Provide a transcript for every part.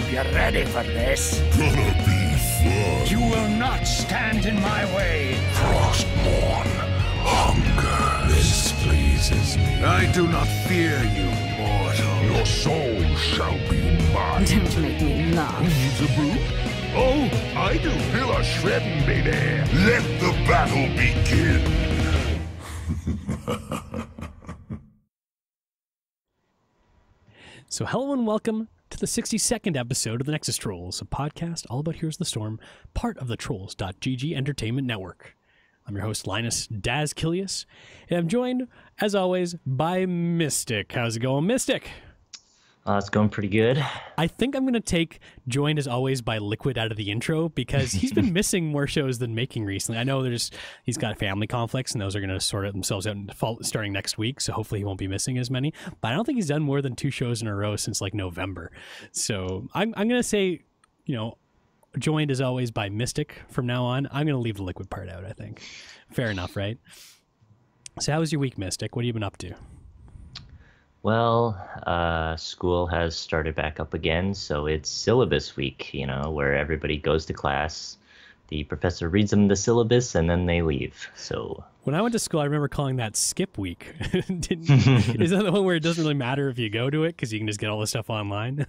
hope you're ready for this. Gonna be fun. You will not stand in my way. Frostmourne, hunger. This pleases me. I do not fear you, mortal. Your soul shall be mine. Don't make me laugh. Needs a brew? Oh, I do. Feel a shredding, baby. Let the battle begin. So hello and welcome to the 62nd episode of the Nexus Trolls, a podcast all about Heroes of the Storm, part of the Trolls.gg Entertainment Network. I'm your host, Linus Daz Kilius, and I'm joined, as always, by Mystic. How's it going, Mystic? It's going pretty good. I think I'm going to take joined, as always, by LiQuiuD out of the intro, because he's been missing more shows than making recently. I know he's got family conflicts, and those are going to sort themselves out starting next week, so hopefully he won't be missing as many. But I don't think he's done more than 2 shows in a row since, like, November. So I'm going to say, joined, as always, by Mystic from now on. I'm going to leave the LiQuiuD part out, I think. Fair enough, right? So how was your week, Mystic? What have you been up to? Well, school has started back up again, so it's syllabus week, where everybody goes to class, the professor reads them the syllabus, and then they leave. So when I went to school, I remember calling that skip week. Is that the one where it doesn't really matter if you go to it because you can just get all the stuff online?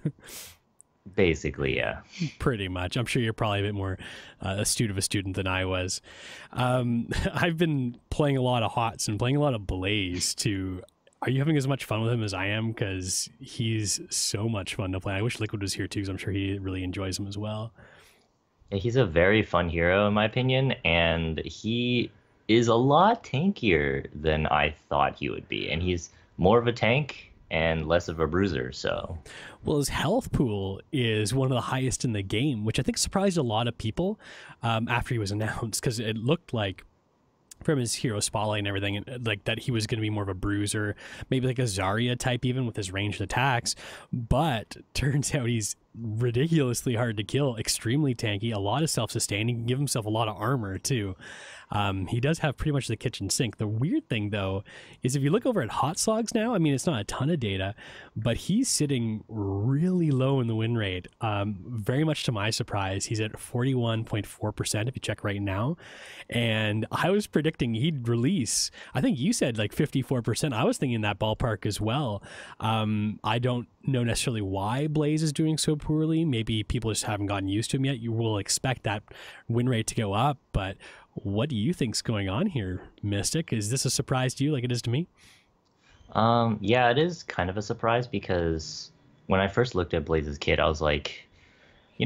Basically, yeah. Pretty much. I'm sure you're probably a bit more astute of a student than I was. I've been playing a lot of HOTS and playing a lot of Blaze too. Are you having as much fun with him as I am? Because he's so much fun to play. I wish LiQuiuD was here too, because I'm sure he really enjoys him as well. Yeah, he's a very fun hero, in my opinion, and he is a lot tankier than I thought he would be. And he's more of a tank and less of a bruiser, so... Well, his health pool is one of the highest in the game, which I think surprised a lot of people after he was announced, because it looked like, from his hero spotlight and everything, like that he was going to be more of a bruiser, maybe like a Zarya type even with his ranged attacks, but turns out he's ridiculously hard to kill, extremely tanky, a lot of self-sustain. He can give himself a lot of armor too. He does have pretty much the kitchen sink. The weird thing though is if you look over at hot slogs now, I mean, it's not a ton of data, but he's sitting really low in the win rate. Very much to my surprise, he's at 41.4% if you check right now. And I was predicting he'd release, I think you said like 54%. I was thinking that ballpark as well. I don't know necessarily why Blaze is doing so poorly. Maybe people just haven't gotten used to him yet. You will expect that win rate to go up, but what do you think's going on here, Mystic? Is this a surprise to you like it is to me? Yeah, it is kind of a surprise, because when I first looked at Blaze's kit, I was like,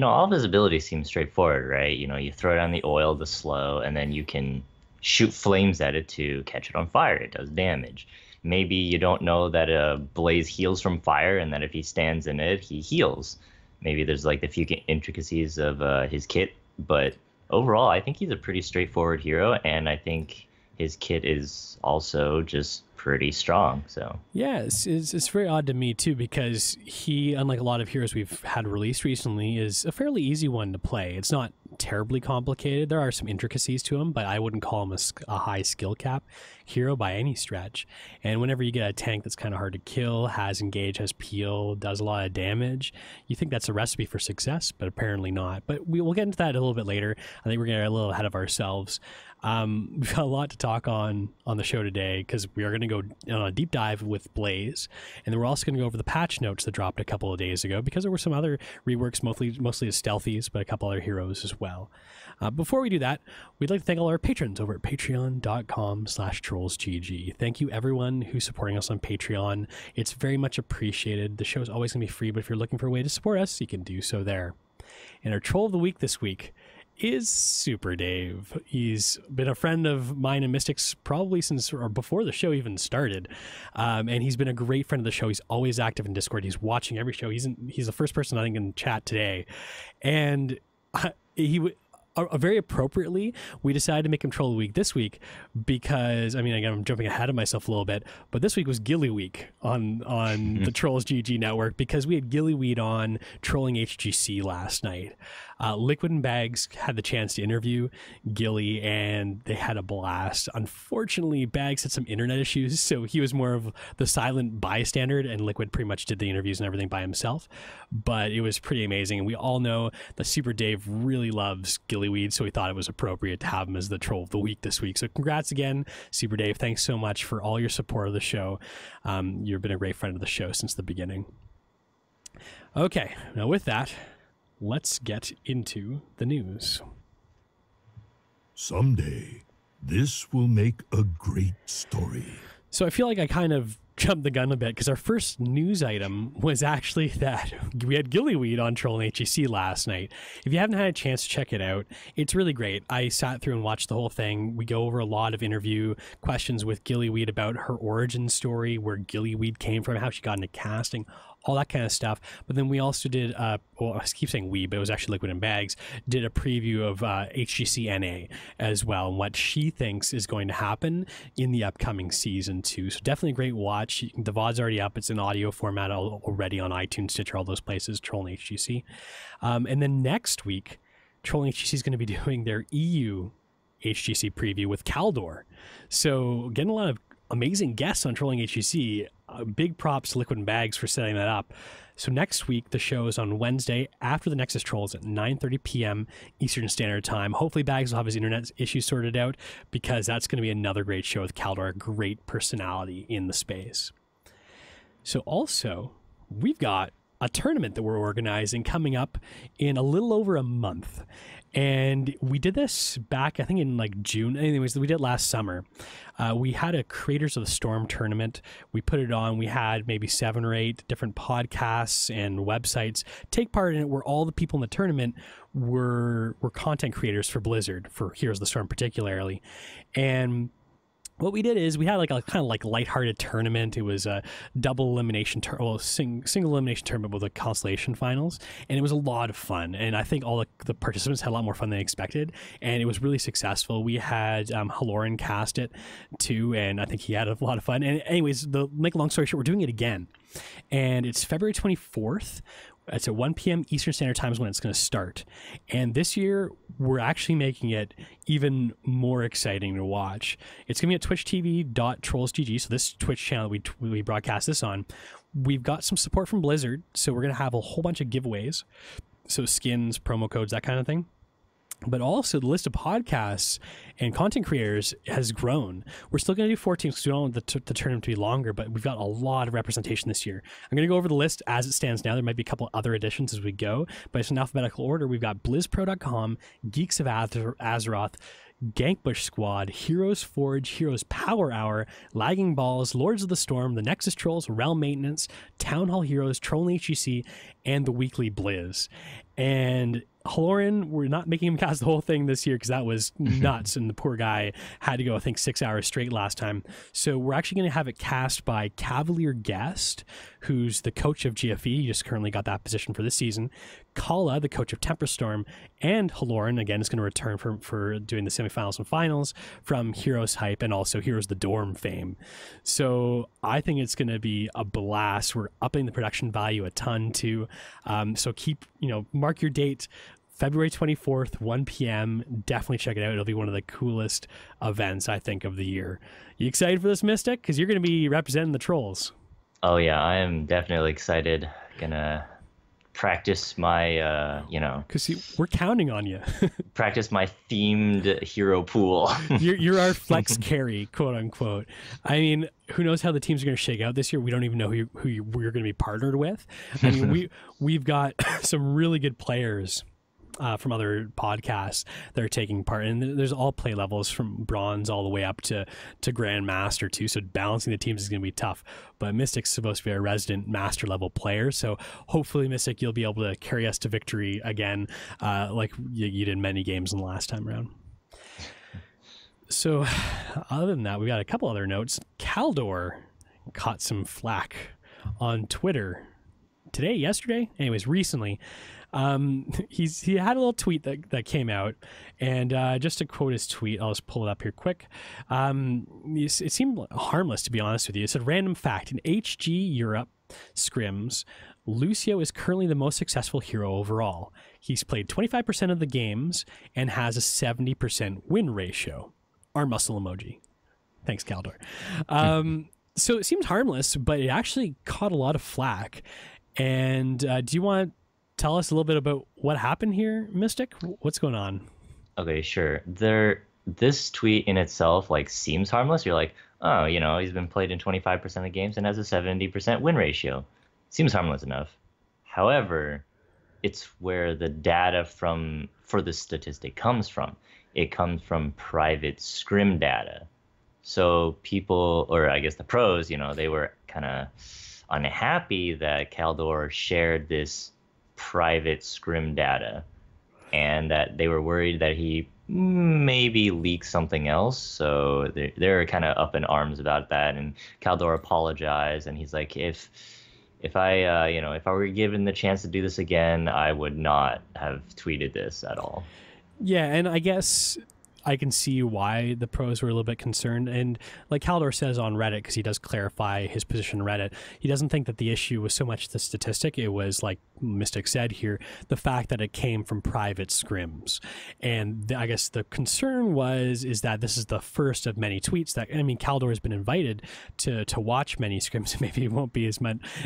all of his abilities seem straightforward, right? You throw down the oil, the slow, and then you can shoot flames at it to catch it on fire. It does damage. Maybe you don't know that Blaze heals from fire, and that if he stands in it, he heals. Maybe there's like the few intricacies of his kit, but overall, I think he's a pretty straightforward hero, and I think his kit is also just pretty strong. So yeah, it's very odd to me too, because he, unlike a lot of heroes we've had released recently, is a fairly easy one to play. It's not terribly complicated. There are some intricacies to him, but I wouldn't call him a high skill cap hero by any stretch. And whenever you get a tank that's kind of hard to kill, has engage, has peel, does a lot of damage, you think that's a recipe for success, but apparently not. But we'll get into that a little bit later. I think we're getting a little ahead of ourselves. We've got a lot to talk on the show today, because we are going to go on a deep dive with Blaze, and then we're also going to go over the patch notes that dropped a couple of days ago, because there were some other reworks, mostly as stealthies, but a couple other heroes as well. Before we do that, we'd like to thank all our patrons over at patreon.com/trollsgg. Thank you everyone who's supporting us on Patreon. It's very much appreciated. The show is always going to be free, but if you're looking for a way to support us, you can do so there. And our troll of the week this week is Super Dave. He's been a friend of mine and Mystic's probably since or before the show even started, and he's been a great friend of the show. He's always active in Discord. He's watching every show. He's the first person I think in chat today, and very appropriately, we decided to make him troll of the week this week because, I mean, again, I'm jumping ahead of myself a little bit, but this week was Gilly Week on the Trolls GG network, because we had Gillyweed on trolling HGC last night. LiQuiuD and Bags had the chance to interview Gilly, and they had a blast. Unfortunately, Bags had some internet issues, so he was more of the silent bystander, and LiQuiuD pretty much did the interviews and everything by himself. But it was pretty amazing, and we all know that Super Dave really loves Gillyweed, so we thought it was appropriate to have him as the troll of the week this week. So congrats again, Super Dave. Thanks so much for all your support of the show. You've been a great friend of the show since the beginning. Okay, now with that, let's get into the news. Someday, this will make a great story. So I feel like I kind of jumped the gun a bit, because our first news item was actually that we had Gillyweed on Troll and HEC last night. If you haven't had a chance to check it out, it's really great. I sat through and watched the whole thing. We go over a lot of interview questions with Gillyweed about her origin story, where Gillyweed came from, how she got into casting, all that kind of stuff. But then we also did, well, I keep saying we, but it was actually LiQuiuD and Bags, did a preview of HGC NA as well, and what she thinks is going to happen in the upcoming season 2. So definitely a great watch. The VOD's already up. It's in audio format already on iTunes, Stitcher, all those places, Troll and HGC. And then next week, Troll and HGC is going to be doing their EU HGC preview with Caldor. So getting a lot of amazing guests on Trolling HGC. Big props to LiQuiuD and Bags for setting that up. So next week, the show is on Wednesday after the Nexus Trolls at 9:30 p.m. Eastern Standard Time. Hopefully Bags will have his internet issues sorted out, because that's going to be another great show with Caldor, a great personality in the space. So also, we've got a tournament that we're organizing coming up in a little over a month. And we did this back, I think, in like June. Anyways, we did it last summer. We had a Creators of the Storm tournament. We put it on. We had maybe 7 or 8 different podcasts and websites take part in it, where all the people in the tournament were content creators for Blizzard, for Heroes of the Storm particularly. And what we did is we had like a kind of like lighthearted tournament. It was a double elimination, single elimination tournament with the constellation finals, and it was a lot of fun. And I think all the participants had a lot more fun than expected, and it was really successful. We had Halloran cast it too, and I think he had a lot of fun. And anyways, make a long story short, we're doing it again, and it's February 24th. It's at 1 p.m. Eastern Standard Time is when it's going to start. And this year, we're actually making it even more exciting to watch. It's going to be at twitch.tv/trollsgg. So this Twitch channel we broadcast this on, we've got some support from Blizzard. So we're going to have a whole bunch of giveaways. So skins, promo codes, that kind of thing. But also the list of podcasts and content creators has grown. We're still going to do 4 teams because we don't want the tournament to be longer, but we've got a lot of representation this year. I'm going to go over the list as it stands now. There might be a couple other additions as we go, but it's in alphabetical order. We've got BlizzPro.com, Geeks of Azeroth, Gankbush Squad, Heroes Forge, Heroes Power Hour, Lagging Balls, Lords of the Storm, the Nexus Trolls, Realm Maintenance, Town Hall Heroes, Trolling HGC, and the Weekly Blizz. And Halloran, we're not making him cast the whole thing this year because that was nuts, and the poor guy had to go, I think, 6 hours straight last time. So we're actually going to have it cast by Cavalier Guest, who's the coach of GFE. He just currently got that position for this season. Kala, the coach of Temper Storm, and Halloran, again, is going to return for doing the semifinals and finals from Heroes Hype and also Heroes the Dorm fame. So I think it's going to be a blast. We're upping the production value a ton too. So keep, mark your date. February 24th, 1 p.m. Definitely check it out. It'll be one of the coolest events, I think, of the year. You excited for this, Mystic? Because you're going to be representing the Trolls. Oh, yeah. I am definitely excited. Gonna practice my, Because we're counting on you. practice my themed hero pool. you're our flex carry, quote unquote. I mean, who knows how the teams are going to shake out this year? We don't even know who we're going to be partnered with. I mean, we've got some really good players from other podcasts that are taking part, and there's all play levels from bronze all the way up to grandmaster too, so balancing the teams is going to be tough. But Mystic's supposed to be a resident master level player, so hopefully, Mystic, you'll be able to carry us to victory again, like you did many games in the last time around. So other than that, we got a couple other notes. Caldor caught some flack on Twitter yesterday, recently. He had a little tweet that came out, and just to quote his tweet, I'll just pull it up here quick. It seemed harmless, to be honest with you. It said, "Random fact: in HG Europe, scrims, Lucio is currently the most successful hero overall. He's played 25% of the games and has a 70% win ratio. Arm muscle emoji. Thanks, Kaldor. So it seems harmless, but it actually caught a lot of flack. And do you want to tell us a little bit about what happened here, Mystic? What's going on? Okay, sure. This tweet in itself like seems harmless. You're like, oh, you know, he's been played in 25% of games and has a 70% win ratio. Seems harmless enough. However, it's where the data for the statistic comes from. It comes from private scrim data. So people, or I guess the pros, you know, they were kind of unhappy that Kaldor shared this private scrim data, and that they were worried that he maybe leaked something else. So they're kind of up in arms about that. And Kaldor apologized, and he's like, if I were given the chance to do this again, I would not have tweeted this at all. Yeah, and I guess I can see why the pros were a little bit concerned. And like Kaldor says on Reddit, because he does clarify his position on Reddit, he doesn't think that the issue was so much the statistic. It was, like Mystic said here, the fact that it came from private scrims. And I guess the concern is that this is the first of many tweets that, I mean, Kaldor has been invited to watch many scrims. Maybe he won't be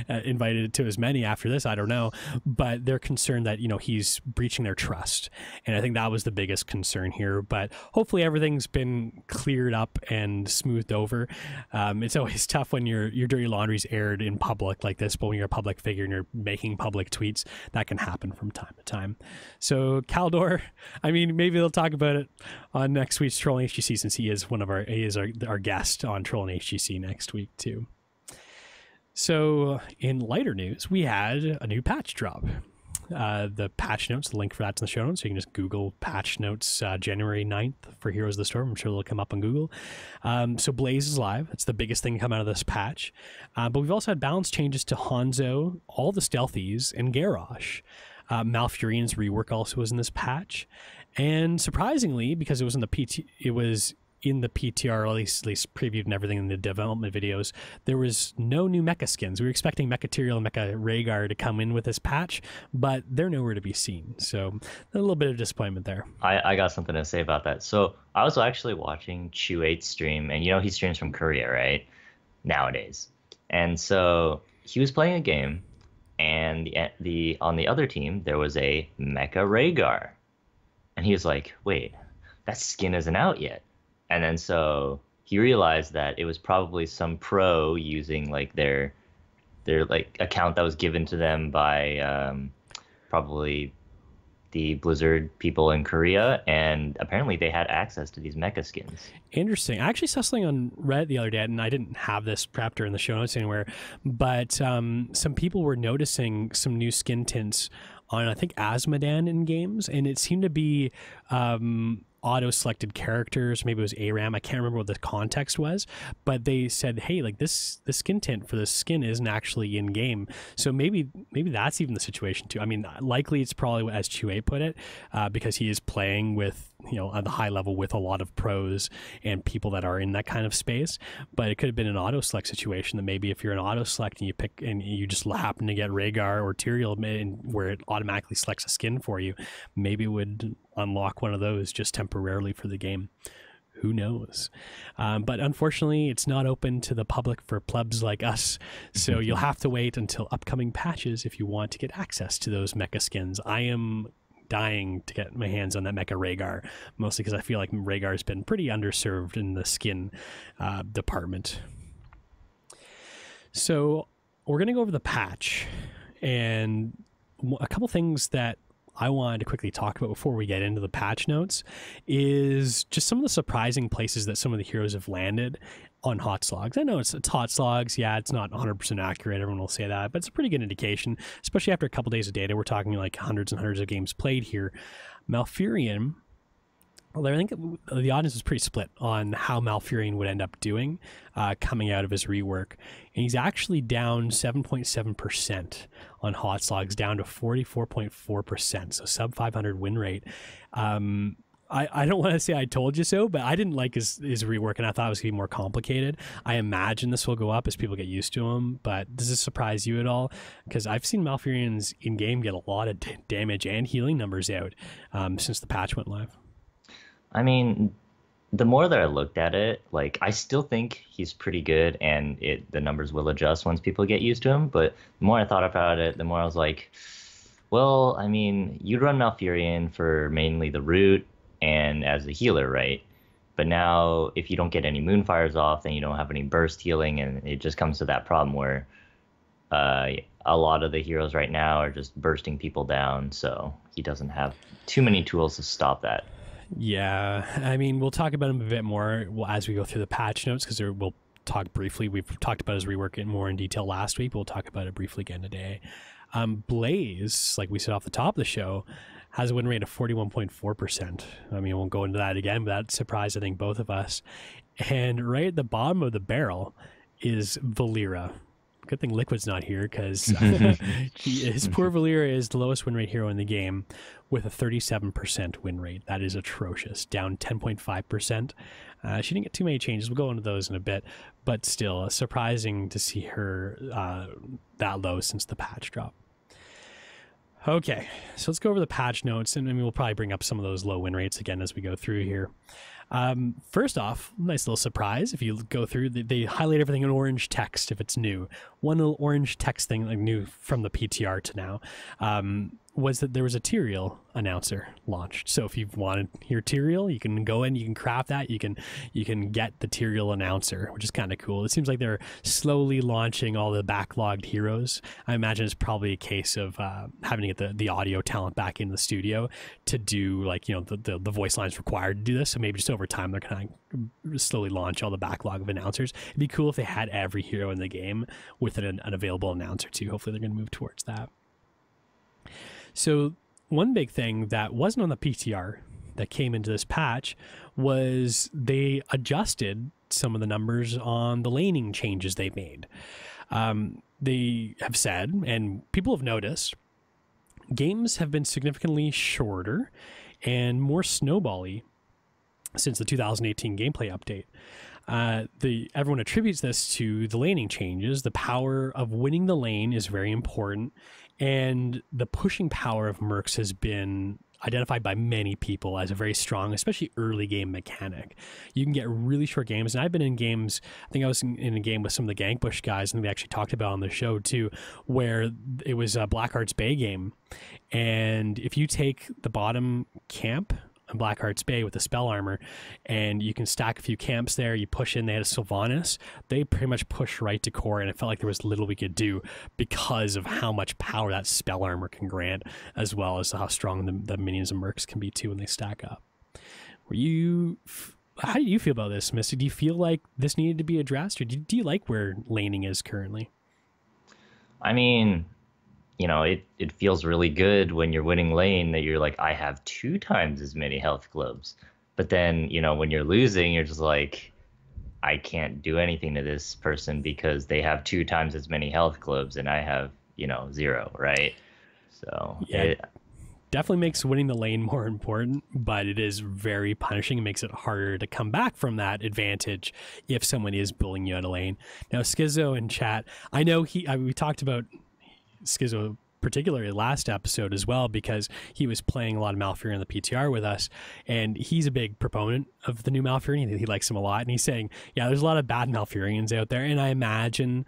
invited to as many after this. I don't know. But they're concerned that, you know, he's breaching their trust. And I think that was the biggest concern here. But hopefully everything's been cleared up and smoothed over. It's always tough when your dirty laundry's aired in public like this, but when you're a public figure and you're making public tweets, that can happen from time to time. So Kaldor, I mean, maybe they'll talk about it on next week's Trolling HGC, since he is our guest on Trolling HGC next week too. So in lighter news, we had a new patch drop. The patch notes, the link for that's in the show notes. So you can just Google patch notes January 9th for Heroes of the Storm. I'm sure they'll come up on Google. So Blaze is live. It's the biggest thing to come out of this patch. But we've also had balance changes to Hanzo, all the stealthies, and Garrosh. Malfurion's rework also was in this patch. And surprisingly, because it was in the PTR, or at least previewed and everything in the development videos, there was no new mecha skins. We were expecting Mechaterial and Mecha Rhaegar to come in with this patch, but they're nowhere to be seen. So a little bit of disappointment there. I got something to say about that. So I was actually watching Chew8's stream, and you know he streams from Korea, right? Nowadays. And so he was playing a game, and on the other team, there was a Mecha Rhaegar. And he was like, wait, that skin isn't out yet. And then so he realized that it was probably some pro using like their like account that was given to them by probably the Blizzard people in Korea, and apparently they had access to these mecha skins. Interesting. I actually saw something on Reddit the other day, and I didn't have this prepped or in the show notes anywhere, but some people were noticing some new skin tints on, I think, Azmodan in games, and it seemed to be auto-selected characters. Maybe it was ARAM. I can't remember what the context was, but they said, hey, like this skin tint for this skin isn't actually in game. So maybe that's even the situation too. I mean, likely it's probably as Chew8 put it, because he is playing with, you know, at the high level with a lot of pros and people that are in that kind of space. But it could have been an auto-select situation that maybe if you're an auto-select and you pick and you just happen to get Rhaegar or Tyrael where it automatically selects a skin for you, maybe it would unlock one of those just temporarily for the game. Who knows? But unfortunately, it's not open to the public for plebs like us. So you'll have to wait until upcoming patches if you want to get access to those mecha skins. I am dying to get my hands on that Mecha Rhaegar, mostly because I feel like Rhaegar has been pretty underserved in the skin department. So we're going to go over the patch, and a couple things that I wanted to quickly talk about before we get into the patch notes is just some of the surprising places that some of the heroes have landed on hot slogs. I know it's hot slogs. Yeah, it's not 100% accurate. Everyone will say that, but it's a pretty good indication, especially after a couple days of data. We're talking like hundreds and hundreds of games played here. Malfurion, well, I think the audience was pretty split on how Malfurion would end up doing coming out of his rework. And he's actually down 7.7% on hot slogs, down to 44.4%, so sub 500 win rate. I don't want to say I told you so, but I didn't like his rework, and I thought it was going to be more complicated. I imagine this will go up as people get used to him, but does this surprise you at all? Because I've seen Malfurions in-game get a lot of damage and healing numbers out since the patch went live. I mean, the more that I looked at it, like, I still think he's pretty good, and the numbers will adjust once people get used to him. But the more I thought about it, the more I was like, well, I mean, you'd run Malfurion for mainly the root and as a healer, right? But now, if you don't get any Moonfires off, then you don't have any burst healing, and it just comes to that problem where a lot of the heroes right now are just bursting people down, so he doesn't have too many tools to stop that. Yeah, I mean, we'll talk about him a bit more as we go through the patch notes, because we'll talk briefly. We've talked about his rework more in detail last week, but we'll talk about it briefly again today. Blaze, like we said off the top of the show, has a win rate of 41.4%. I mean, we won't go into that again, but that surprised, I think, both of us. And right at the bottom of the barrel is Valeera. Good thing LiQuiD's not here, because his poor Valeera is the lowest win rate hero in the game with a 37% win rate. That is atrocious, down 10.5%. She didn't get too many changes. We'll go into those in a bit, but still surprising to see her that low since the patch drop. Okay, so let's go over the patch notes, and we'll probably bring up some of those low win rates again as we go through here. First off, nice little surprise. If you go through, they highlight everything in orange text if it's new. One little orange text thing, like new from the PTR to now, was that there was a Tyrael announcer launched. So if you want to hear Tyrael, you can go in, you can craft that, you can get the Tyrael announcer, which is kind of cool. It seems like they're slowly launching all the backlogged heroes. I imagine it's probably a case of having to get the audio talent back in the studio to do, like, you know, the voice lines required to do this. So maybe just over time they're kind of slowly launch all the backlog of announcers. It'd be cool if they had every hero in the game with an available announcer too. Hopefully they're going to move towards that. So one big thing that wasn't on the PTR that came into this patch was they adjusted some of the numbers on the laning changes they made. They have said, and people have noticed, games have been significantly shorter and more snowbally since the 2018 gameplay update. Everyone attributes this to the laning changes. The power of winning the lane is very important, and the pushing power of mercs has been identified by many people as a very strong, especially early game mechanic. You can get really short games, and I've been in games, I think I was in a game with some of the Gankbush guys, and we actually talked about on the show too, where it was a Blackheart's Bay game, and if you take the bottom camp in Blackheart's Bay with the spell armor, and you can stack a few camps there, you push in, they had a Sylvanas, they pretty much pushed right to core, and it felt like there was little we could do because of how much power that spell armor can grant, as well as how strong the minions and mercs can be too when they stack up. How do you feel about this, Mystic? Do you feel like this needed to be addressed, or do you like where laning is currently? I mean, you know, it feels really good when you're winning lane that you're like, I have 2 times as many health globes. But then, you know, when you're losing, you're just like, I can't do anything to this person because they have 2 times as many health globes and I have, you know, 0, right? So yeah, definitely makes winning the lane more important, but it is very punishing. It makes it harder to come back from that advantage if someone is bullying you out of lane. Now, Schizo in chat, I know we talked about Schizo particularly last episode as well, because he was playing a lot of Malfurion in the PTR with us, and he's a big proponent of the new Malfurion. He likes him a lot, and he's saying, yeah, there's a lot of bad Malfurions out there, and I imagine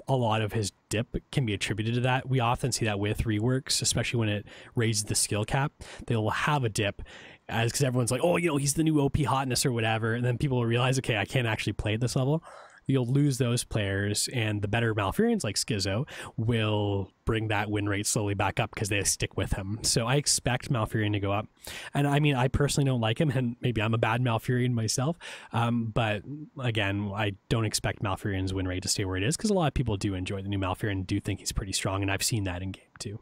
a lot of his dip can be attributed to that. We often see that with reworks, especially when it raises the skill cap. They'll have a dip because everyone's like, oh, you know, he's the new OP hotness or whatever, and then people will realize, okay, I can't actually play at this level. You'll lose those players, and the better Malfurions like Schizo will bring that win rate slowly back up because they stick with him. So I expect Malfurion to go up. And I mean, I personally don't like him, and maybe I'm a bad Malfurion myself. But again, I don't expect Malfurion's win rate to stay where it is, because a lot of people do enjoy the new Malfurion and do think he's pretty strong, and I've seen that in game too.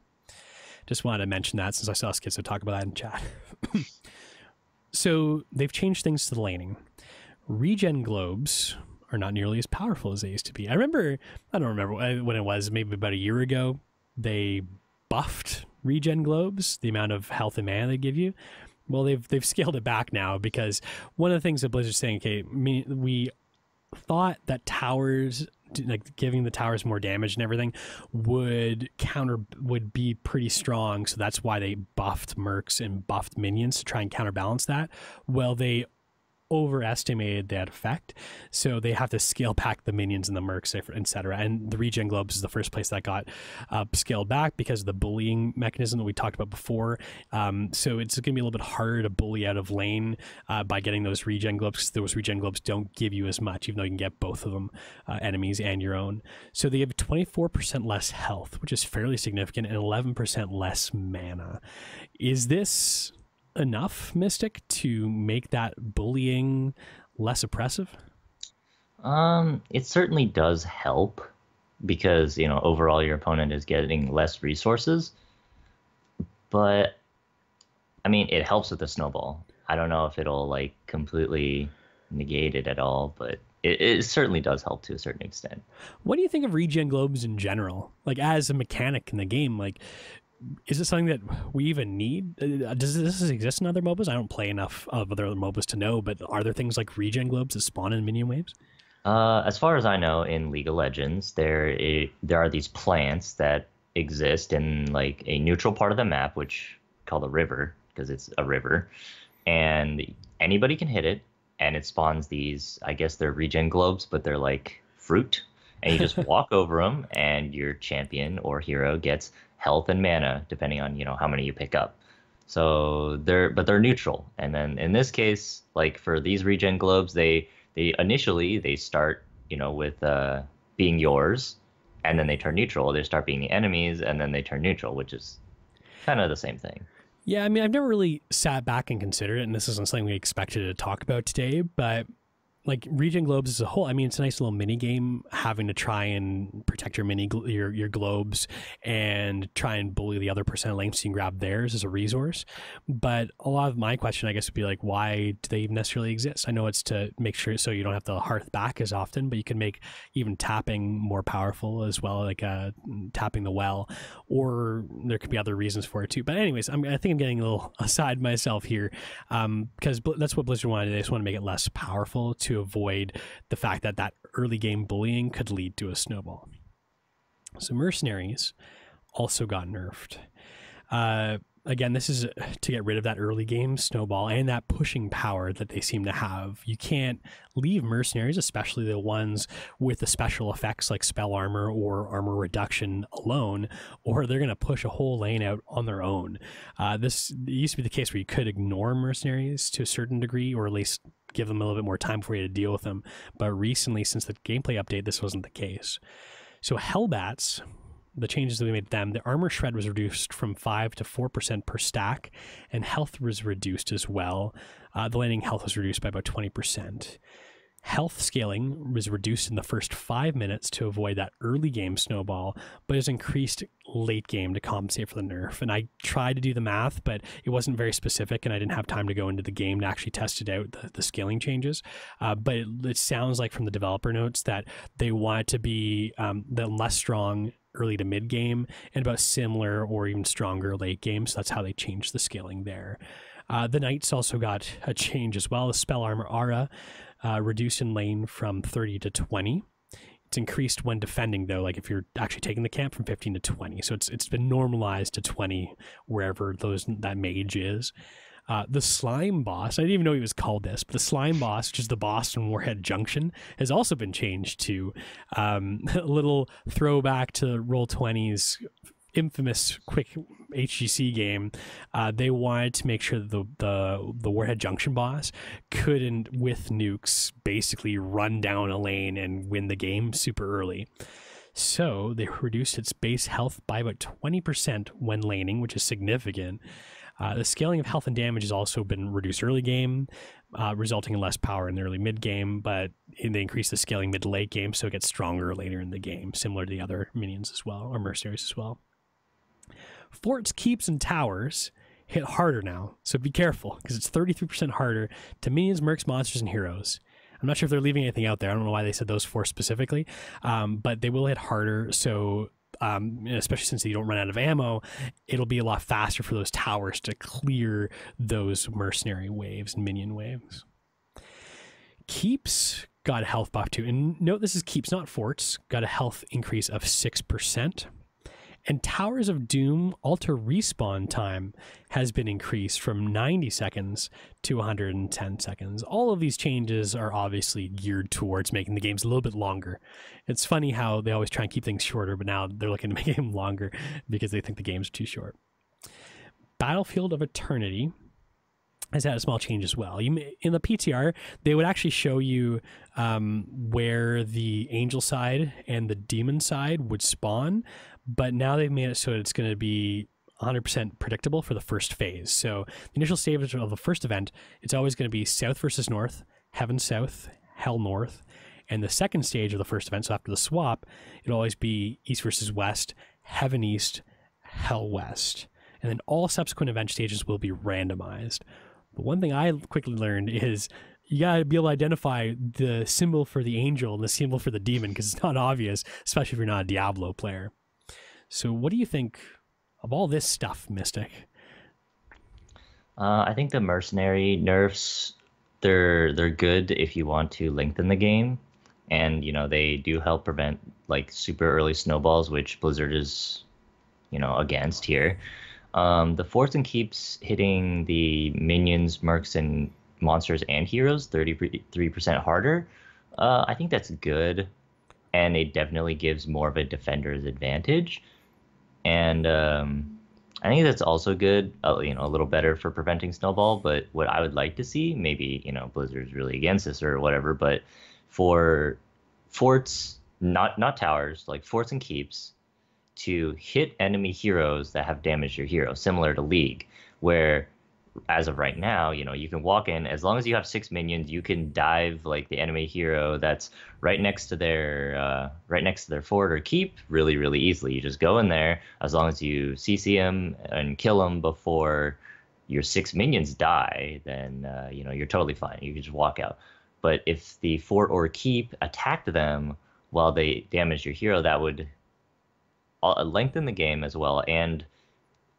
Just wanted to mention that since I saw Schizo talk about that in chat. So they've changed things to the laning. Regen globes are not nearly as powerful as they used to be. I don't remember when it was, maybe about a year ago, they buffed regen globes, the amount of health and mana they give you. Well, they've scaled it back now because one of the things that Blizzard's saying, okay, we thought that towers, like giving the towers more damage and everything, would be pretty strong. So that's why they buffed mercs and buffed minions to try and counterbalance that. Well, they overestimated that effect, so they have to scale back the minions and the mercs, etc. And the regen globes is the first place that got scaled back because of the bullying mechanism that we talked about before. So it's going to be a little bit harder to bully out of lane by getting those regen globes, because those regen globes don't give you as much, even though you can get both of them, enemies and your own. So they have 24% less health, which is fairly significant, and 11% less mana. Is this enough, Mystic, to make that bullying less oppressive? It certainly does help because, you know, overall your opponent is getting less resources. But I mean, it helps with the snowball. I don't know if it'll like completely negate it at all, but it certainly does help to a certain extent. What do you think of regen globes in general? Like as a mechanic in the game, like, is it something that we even need? Does this exist in other MOBAs? I don't play enough of other MOBAs to know, but are there things like regen globes that spawn in minion waves? As far as I know, in League of Legends, there are these plants that exist in like a neutral part of the map, which called a river, because it's a river, and anybody can hit it, and it spawns these, I guess they're regen globes, but they're like fruit, and you just walk over them, and your champion or hero gets health and mana, depending on, you know, how many you pick up. So they're neutral. And then in this case, like for these regen globes, they initially they start, you know, with being yours, and then they turn neutral. They start being the enemies, and then they turn neutral, which is kind of the same thing. Yeah, I mean, I've never really sat back and considered it, and this isn't something we expected to talk about today, but like regen globes as a whole, I mean, it's a nice little mini game, having to try and protect your your globes and try and bully the other percent of lane so you can grab theirs as a resource. But a lot of my question, I guess, would be like, why do they even necessarily exist? I know it's to make sure so you don't have to hearth back as often, but you can make even tapping more powerful as well, like tapping the well, or there could be other reasons for it too. But anyways, I think I'm getting a little aside myself here, because that's what Blizzard wanted. They just want to make it less powerful to avoid the fact that that early game bullying could lead to a snowball. So mercenaries also got nerfed. Again, this is to get rid of that early game snowball and that pushing power that they seem to have. You can't leave mercenaries, especially the ones with the special effects like spell armor or armor reduction alone, or they're going to push a whole lane out on their own. This used to be the case where you could ignore mercenaries to a certain degree, or at least give them a little bit more time for you to deal with them. But recently, since the gameplay update, this wasn't the case. So Hellbats, the changes that we made to them, the armor shred was reduced from 5 to 4% per stack, and health was reduced as well. The landing health was reduced by about 20%. Health scaling was reduced in the first 5 minutes to avoid that early game snowball, but is increased late game to compensate for the nerf. And I tried to do the math, but it wasn't very specific, and I didn't have time to go into the game to actually test it out, the scaling changes. But it sounds like from the developer notes that they want it to be the less strong early to mid game and about similar or even stronger late game. So that's how they changed the scaling there. The Knights also got a change as well. The spell armor aura reduced in lane from 30 to 20. It's increased when defending, though, like if you're actually taking the camp, from 15 to 20. So it's been normalized to 20 wherever that mage is. The slime boss, I didn't even know he was called this, but the slime boss, which is the boss from Warhead Junction, has also been changed to a little throwback to Roll20's infamous quick HGC game. They wanted to make sure that the Warhead Junction boss couldn't, with nukes, basically run down a lane and win the game super early. So they reduced its base health by about 20% when laning, which is significant. The scaling of health and damage has also been reduced early game, resulting in less power in the early mid game, but they increase the scaling mid to late game, so it gets stronger later in the game, similar to the other minions as well, or mercenaries as well. Forts, keeps, and towers hit harder now, so be careful, because it's 33% harder to minions, mercs, monsters, and heroes. I'm not sure if they're leaving anything out there. I don't know why they said those four specifically, but they will hit harder. So especially since you don't run out of ammo, it'll be a lot faster for those towers to clear those mercenary waves and minion waves. Keeps got a health buff too. And note this is keeps, not forts. Got a health increase of 6%. And Towers of Doom alter respawn time has been increased from 90 seconds to 110 seconds. All of these changes are obviously geared towards making the games a little bit longer. It's funny how they always try and keep things shorter, but now they're looking to make them longer because they think the games are too short. Battlefield of Eternity has had a small change as well. In the PTR, they would actually show you where the angel side and the demon side would spawn, but now they've made it so it's going to be 100% predictable for the first phase. So the initial stage of the first event, it's always going to be south versus north, heaven south, hell north. And the second stage of the first event, so after the swap, it'll always be east versus west, heaven east, hell west. And then all subsequent event stages will be randomized. But one thing I quickly learned is you got to be able to identify the symbol for the angel and the symbol for the demon, because it's not obvious, especially if you're not a Diablo player. So what do you think of all this stuff, Mystic? I think the mercenary nerfs, they're good if you want to lengthen the game, and they do help prevent like super early snowballs, which Blizzard is against here. The forts and keeps hitting the minions, mercs, and monsters and heroes 33% harder. I think that's good, and it definitely gives more of a defender's advantage. And I think that's also good, a little better for preventing snowball. But what I would like to see, maybe Blizzard's really against this or whatever, but for forts, not towers, like forts and keeps, to hit enemy heroes that have damaged your hero, similar to League, where as of right now, you can walk in, as long as you have 6 minions, you can dive like the enemy hero that's right next to their fort or keep really, really easily. You just go in there, as long as you CC him and kill him before your 6 minions die, then you're totally fine. You can just walk out. But if the fort or keep attacked them while they damage your hero, that would lengthen the game as well and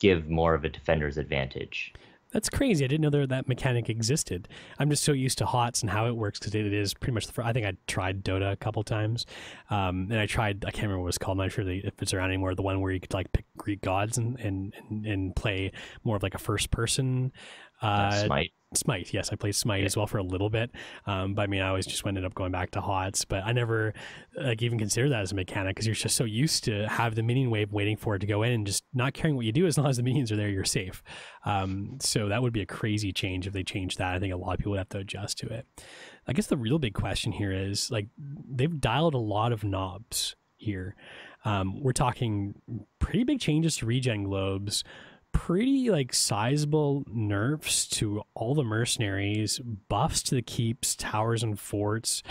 give more of a defender's advantage. That's crazy. I didn't know that mechanic existed. I'm just so used to HOTS and how it works because it is pretty much I think I tried Dota a couple times. And I can't remember what it's called. I'm not sure if it's around anymore. The one where you could like pick Greek gods and play more of like a first person. Smite, yes, I played Smite as well for a little bit, but I mean, I always just ended up going back to HOTS. But I never even considered that as a mechanic because you're just so used to have the minion wave waiting for it to go in and just not caring what you do as long as the minions are there, you're safe. So that would be a crazy change if they changed that. I think a lot of people would have to adjust to it. I guess the real big question here is like they've dialed a lot of knobs here. We're talking pretty big changes to regen globes. Pretty like sizable nerfs to all the mercenaries, buffs to the keeps, towers, and forts.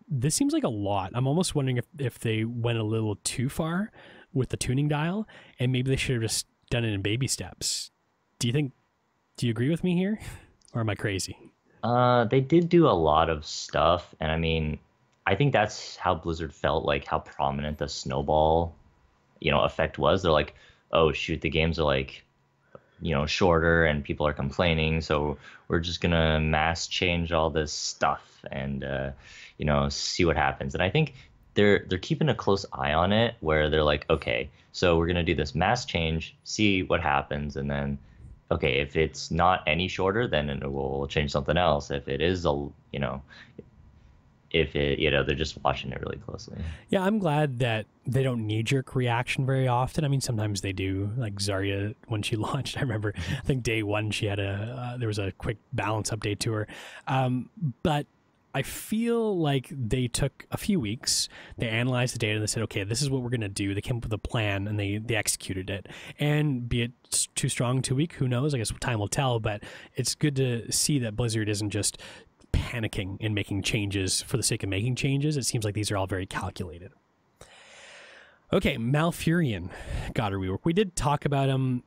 This seems like a lot. I'm almost wondering if they went a little too far with the tuning dial, and maybe they should have just done it in baby steps. Do you agree with me here, or am I crazy? They did do a lot of stuff, and I mean, I think that's how Blizzard felt like how prominent the snowball, effect was. They're like, oh shoot, the games are like, shorter and people are complaining, so we're just gonna mass change all this stuff and see what happens. And I think they're keeping a close eye on it, where they're like, okay, so we're gonna do this mass change, see what happens, and then okay, if it's not any shorter, then we'll change something else. If it is they're just watching it really closely. Yeah, I'm glad that they don't knee-jerk reaction very often. I mean, sometimes they do. Like Zarya, when she launched, I remember, I think day one she had there was a quick balance update to her. But I feel like they took a few weeks, they analyzed the data, and they said, okay, this is what we're going to do. They came up with a plan, and they executed it. And be it too strong, too weak, who knows? I guess time will tell, but it's good to see that Blizzard isn't just panicking and making changes for the sake of making changes. It seems like these are all very calculated. Okay, Malfurion got a rework. We did talk about him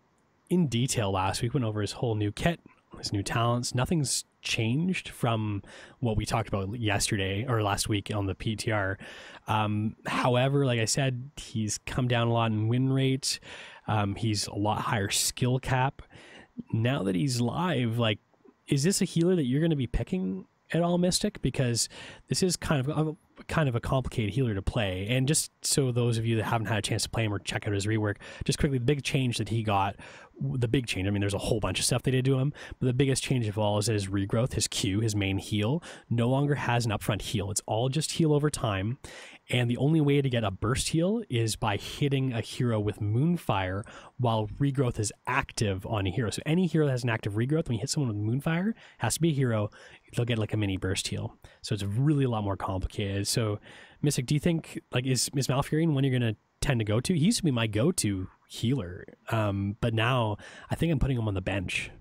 in detail last week. Went over his whole new kit. his new talents. Nothing's changed from what we talked about yesterday or last week on the PTR. However, like I said, he's come down a lot in win rate. He's a lot higher skill cap. Now that he's live, like, is this a healer that you're going to be picking at all, Mystic? Because this is kind of a complicated healer to play. And just so those of you that haven't had a chance to play him or check out his rework, just quickly, the big change that he got, the big change, I mean, there's a whole bunch of stuff they did to him, but the biggest change of all is that his regrowth, his Q, his main heal, no longer has an upfront heal. It's all just heal over time. And the only way to get a burst heal is by hitting a hero with Moonfire while regrowth is active on a hero. So any hero that has an active regrowth, when you hit someone with Moonfire, has to be a hero, they'll get like a mini burst heal. So it's really a lot more complicated. So Mystic, do you think, like, is Malfurion one you're going to tend to go to? He used to be my go-to healer, but now I think I'm putting him on the bench.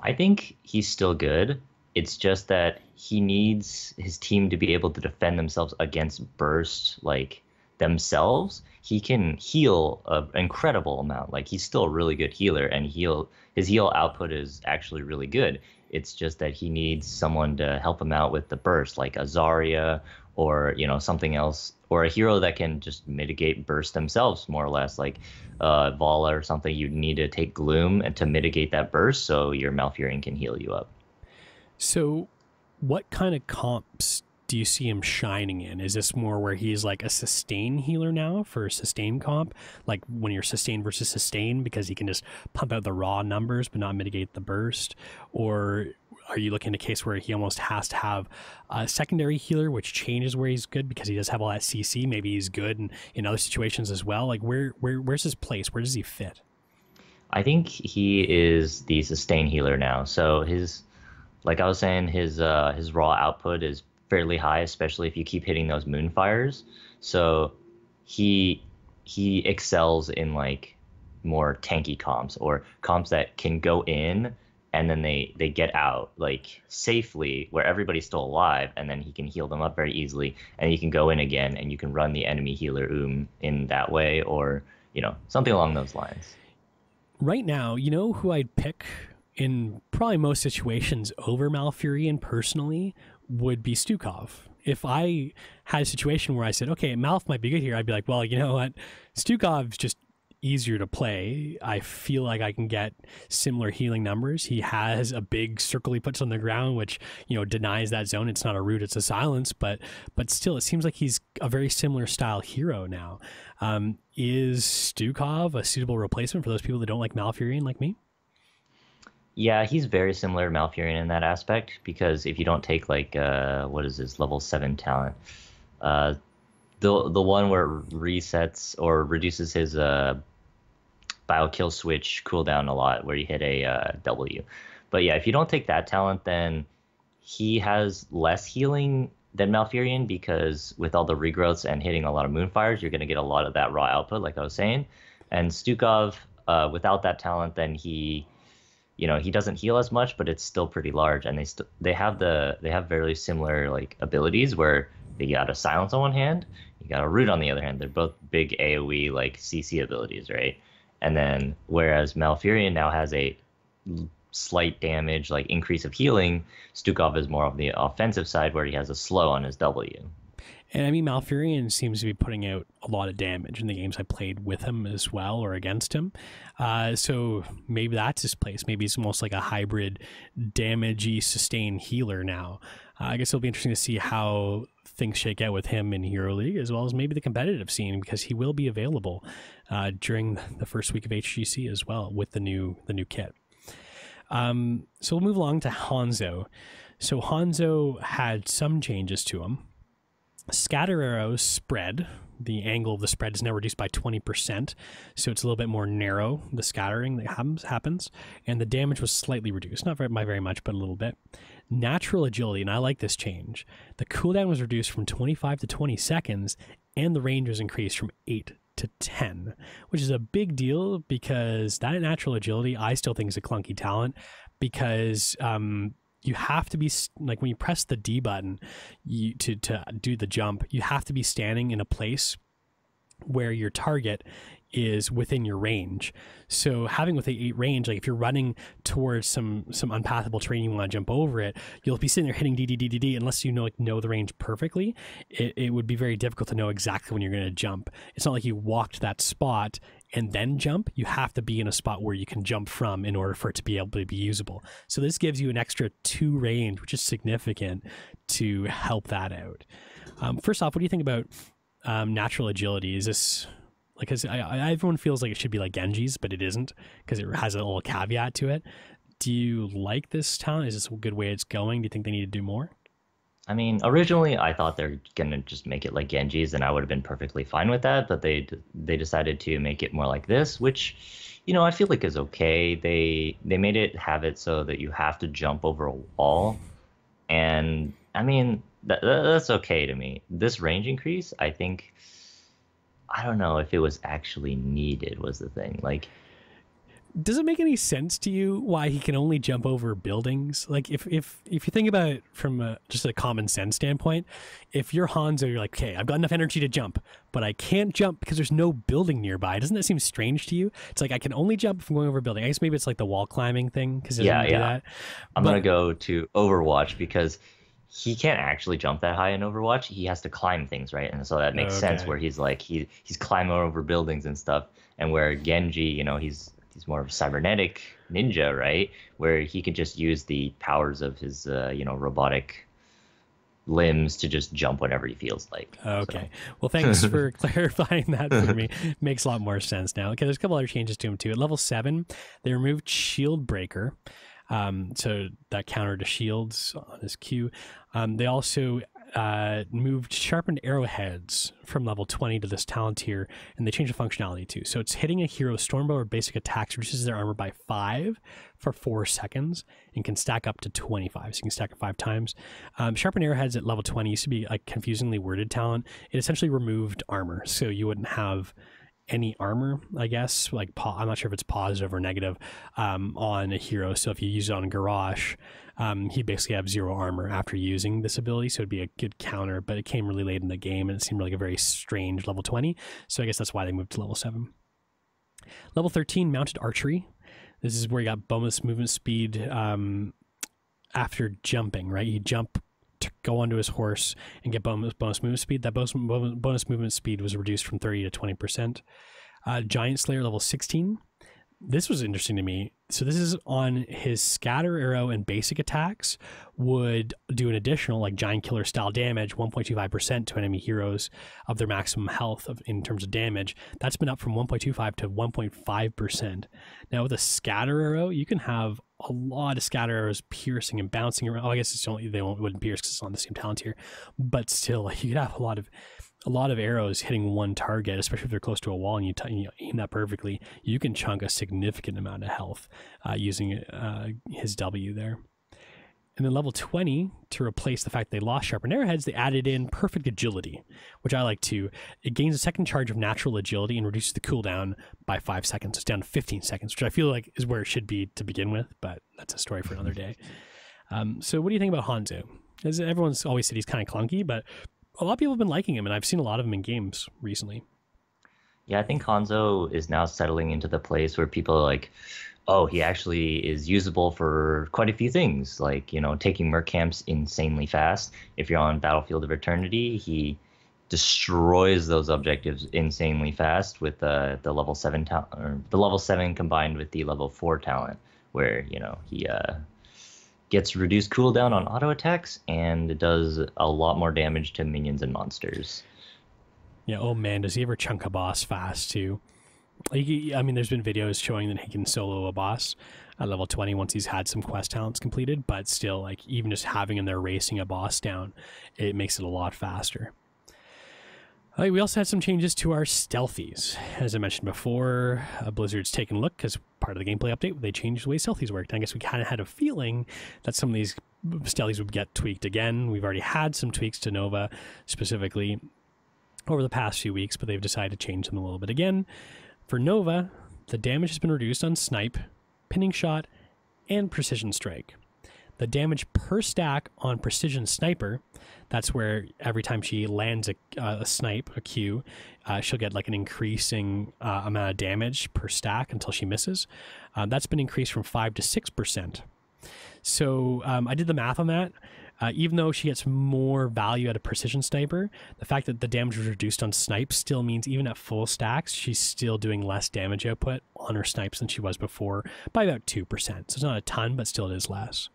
I think he's still good. It's just that he needs his team to be able to defend themselves against burst, like, themselves. He can heal an incredible amount. Like, he's still a really good healer, and his heal output is actually really good. It's just that he needs someone to help him out with the burst, like a Zarya or, you know, something else, or a hero that can just mitigate burst themselves, more or less, like Vala or something. You need to take Gloom and to mitigate that burst so your Malfurion can heal you up. So what kind of comps do you see him shining in? Is this more where he's like a sustain healer now for a sustain comp? Like when you're sustain versus sustain, because he can just pump out the raw numbers but not mitigate the burst? Or are you looking at a case where he almost has to have a secondary healer, which changes where he's good because he does have all that CC? Maybe he's good in other situations as well. Like where's his place? Where does he fit? I think he is the sustain healer now. So like I was saying, his raw output is fairly high, especially if you keep hitting those Moonfires. So he excels in like more tanky comps, or comps that can go in and then they get out like safely where everybody's still alive, and then he can heal them up very easily, and you can go in again and you can run the enemy healer in that way, or, you know, something along those lines. Right now, you know who I'd pick in probably most situations over Malfurion personally would be Stukov. If I had a situation where I said, okay, Malf might be good here, I'd be like, well, you know what? Stukov's just easier to play. I feel like I can get similar healing numbers. He has a big circle he puts on the ground, which, you know, denies that zone. It's not a root, it's a silence, but still, it seems like he's a very similar style hero now. Is Stukov a suitable replacement for those people that don't like Malfurion like me? Yeah, he's very similar to Malfurion in that aspect, because if you don't take like what is his level 7 talent, the one where it resets or reduces his bio kill switch cooldown a lot, where you hit a W. But yeah, if you don't take that talent, then he has less healing than Malfurion, because with all the regrowths and hitting a lot of Moonfires, you're going to get a lot of that raw output, like I was saying. And Stukov, without that talent, then he doesn't heal as much, but it's still pretty large, and they have very similar like abilities, where they got a silence on one hand, you got a root on the other hand. They're both big AoE like CC abilities, right? And then whereas Malfurion now has a slight damage, like increase of healing, Stukov is more of the offensive side, where he has a slow on his W. And I mean, Malfurion seems to be putting out a lot of damage in the games I played with him as well, or against him. So maybe that's his place. Maybe he's almost like a hybrid damagey sustain healer now. I guess it'll be interesting to see how things shake out with him in Hero League, as well as maybe the competitive scene, because he will be available during the first week of HGC as well with the new kit. So we'll move along to Hanzo. So Hanzo had some changes to him. Scatter arrows spread. The angle of the spread is now reduced by 20%, so it's a little bit more narrow, the scattering that happens, and the damage was slightly reduced, not by very much, but a little bit. Natural agility, and I like this change. The cooldown was reduced from 25 to 20 seconds, and the range was increased from 8 to 10, which is a big deal, because that natural agility I still think is a clunky talent, because you have to be, like, when you press the D button to do the jump, you have to be standing in a place where your target is within your range. So having with the 8 range, like if you're running towards some unpathable terrain, you want to jump over it, you'll be sitting there hitting D, unless you know the range perfectly. It would be very difficult to know exactly when you're going to jump. It's not like you walked that spot and then jump. You have to be in a spot where you can jump from in order for it to be able to be usable. So this gives you an extra 2 range, which is significant to help that out. First off, what do you think about natural agility? Is this like, cause everyone feels like it should be like Genji's, but it isn't, because it has a little caveat to it. Do you like this talent? Is this a good way it's going? Do you think they need to do more? I mean, originally I thought they're gonna just make it like Genji's, and I would have been perfectly fine with that. But they decided to make it more like this, which, you know, I feel like is okay. They made it have it so that you have to jump over a wall, and I mean that's okay to me. This range increase, I think, I don't know if it was actually needed, was the thing. Like, does it make any sense to you why he can only jump over buildings? Like, if you think about it from just a common sense standpoint, if you're Hanzo, you're like, okay, I've got enough energy to jump, but I can't jump because there's no building nearby. Doesn't that seem strange to you? It's like, I can only jump if I'm going over a building. I guess maybe it's like the wall climbing thing, because do that. I'm gonna go to Overwatch, because he can't actually jump that high in Overwatch. He has to climb things, right? And so that makes sense, where he's like he's climbing over buildings and stuff. And where Genji, you know, he's more of a cybernetic ninja, right? Where he could just use the powers of his robotic limbs to just jump whenever he feels like. Okay. So. Well, thanks for clarifying that for me. Makes a lot more sense now. Okay, there's a couple other changes to him too. At level 7, they removed Shield Breaker. So that counter to shields on his Q. They also moved sharpened arrowheads from level 20 to this talent tier, and they changed the functionality too. So it's hitting a hero stormbow or basic attacks reduces their armor by 5 for 4 seconds and can stack up to 25. So you can stack it 5 times. Sharpened arrowheads at level 20 used to be a confusingly worded talent. It essentially removed armor, so you wouldn't have any armor, I guess, like I'm not sure if it's positive or negative on a hero. So if you use it on Garrosh, he basically have 0 armor after using this ability, so it'd be a good counter, but it came really late in the game and it seemed like a very strange level 20, so I guess that's why they moved to level 7. Level 13, mounted archery. This is where you got bonus movement speed after jumping, right? You jump to go onto his horse and get bonus movement speed. That bonus movement speed was reduced from 30 to 20%. Giant Slayer level 16. This was interesting to me. So this is on his scatter arrow and basic attacks would do an additional like giant killer style damage, 1.25% to enemy heroes of their maximum health in terms of damage. That's been up from 1.25 to 1.5%. Now with a scatter arrow, you can have a lot of scatter arrows piercing and bouncing around. Oh, I guess it's only wouldn't pierce because it's on the same talent here, but still, you could have a lot of arrows hitting one target, especially if they're close to a wall and you aim that perfectly. You can chunk a significant amount of health using his W there. And then level 20, to replace the fact they lost sharpened arrowheads, they added in perfect agility, which I like too. It gains a second charge of natural agility and reduces the cooldown by 5 seconds. It's down to 15 seconds, which I feel like is where it should be to begin with, but that's a story for another day. So what do you think about Hanzo? As everyone's always said he's kind of clunky, but a lot of people have been liking him, and I've seen a lot of him in games recently. Yeah, I think Hanzo is now settling into the place where people are like, oh, he actually is usable for quite a few things, like, you know, taking merc camps insanely fast. If you're on Battlefield of Eternity, he destroys those objectives insanely fast with the level 7 talent, or the level 7 combined with the level 4 talent, where, you know, he gets reduced cooldown on auto attacks and does a lot more damage to minions and monsters. Yeah, oh man, does he ever chunk a boss fast too? I mean, there's been videos showing that he can solo a boss at level 20 once he's had some quest talents completed, but still, like, even just having him there racing a boss down, it makes it a lot faster. We also had some changes to our stealthies. As I mentioned before, Blizzard's taken a look because part of the gameplay update, they changed the way stealthies worked. I guess we kind of had a feeling that some of these stealthies would get tweaked again. We've already had some tweaks to Nova specifically over the past few weeks, but they've decided to change them a little bit again. For Nova, the damage has been reduced on Snipe, Pinning Shot, and Precision Strike. The damage per stack on Precision Sniper, that's where every time she lands a snipe, a Q, she'll get like an increasing amount of damage per stack until she misses. That's been increased from 5 to 6%. So I did the math on that. Even though she gets more value out of Precision Sniper, the fact that the damage was reduced on snipes still means even at full stacks, she's still doing less damage output on her snipes than she was before by about 2%. So it's not a ton, but still it is less.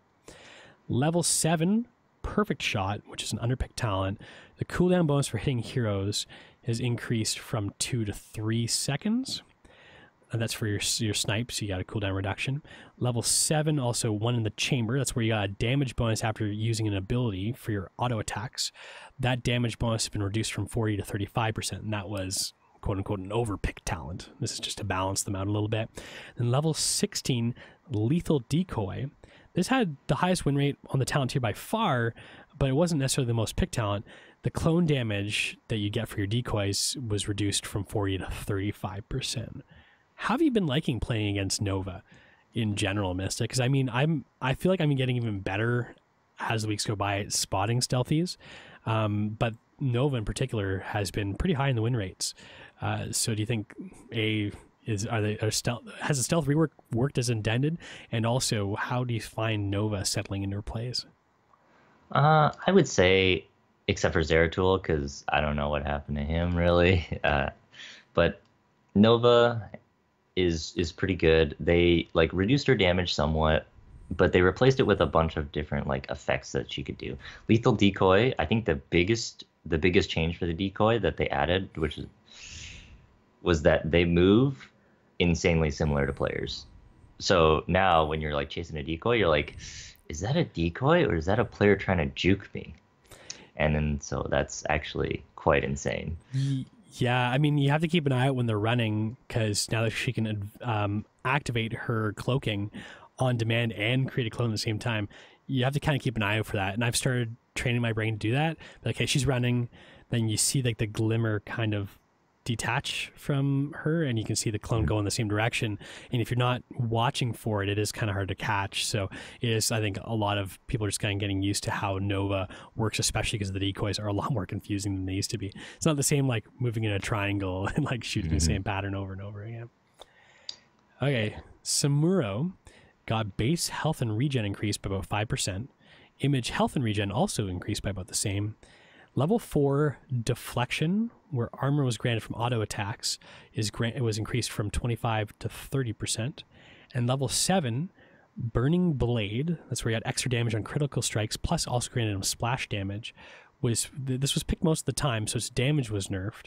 Level 7, Perfect Shot, which is an underpicked talent. The cooldown bonus for hitting heroes has increased from 2 to 3 seconds. That's for your snipes. You got a cooldown reduction. Level 7, also 1 in the chamber. That's where you got a damage bonus after using an ability for your auto attacks. That damage bonus has been reduced from 40 to 35%, and that was quote unquote an overpicked talent. This is just to balance them out a little bit. Then level 16, Lethal Decoy. This had the highest win rate on the talent tier by far, but it wasn't necessarily the most picked talent. The clone damage that you get for your decoys was reduced from 40 to 35%. How have you been liking playing against Nova in general, Mystic? Because I mean, I feel like I'm getting even better as the weeks go by at spotting stealthies, but Nova in particular has been pretty high in the win rates. So do you think has the stealth rework worked as intended? And also, how do you find Nova settling into her plays? I would say, except for Zeratul, because I don't know what happened to him really. But Nova is pretty good. They like reduced her damage somewhat, but they replaced it with a bunch of different like effects that she could do. Lethal Decoy, I think the biggest change for the decoy that they added, was that they move insanely similar to players. So now when you're like chasing a decoy, you're like, is that a decoy or is that a player trying to juke me? And then so that's actually quite insane. Yeah, I mean, you have to keep an eye out when they're running, because now that she can activate her cloaking on demand and create a clone at the same time, you have to kind of keep an eye out for that. And I've started training my brain to do that. Like, okay, she's running, then you see like the glimmer kind of detach from her, and you can see the clone go in the same direction. And if you're not watching for it, it is kind of hard to catch. So it is, I think, a lot of people are just kind of getting used to how Nova works, especially because the decoys are a lot more confusing than they used to be. It's not the same like moving in a triangle and like shooting the same pattern over and over again. Okay, Samuro got base health and regen increased by about 5%. Image health and regen also increased by about the same. Level 4, Deflection, where armor was granted from auto attacks, it was increased from 25 to 30%. And level 7, Burning Blade, that's where you had extra damage on critical strikes, plus also granted him splash damage. This was picked most of the time, so its damage was nerfed.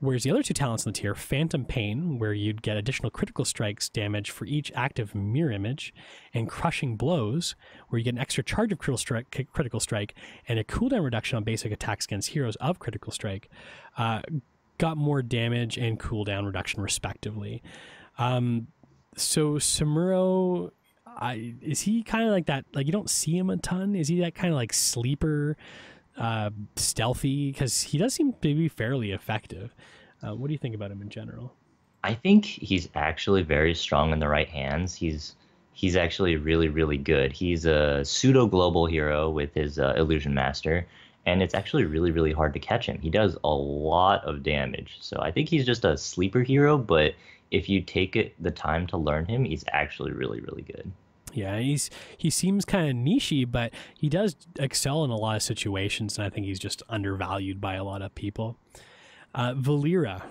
Whereas the other two talents in the tier, Phantom Pain, where you'd get additional critical strikes damage for each active mirror image, and Crushing Blows, where you get an extra charge of critical strike and a cooldown reduction on basic attacks against heroes of critical strike, got more damage and cooldown reduction respectively. So Samuro, is he kind of like that? Like, you don't see him a ton. Is he that kind of like sleeper, stealthy? Because he does seem to be fairly effective. What do you think about him in general? I think he's actually very strong in the right hands. He's actually really, really good. He's a pseudo global hero with his illusion master, and it's actually really, really hard to catch him. He does a lot of damage. So I think he's just a sleeper hero, but if you take the time to learn him, he's actually really, really good. Yeah, he seems kind of nichey, but he does excel in a lot of situations, and I think he's just undervalued by a lot of people. Valera,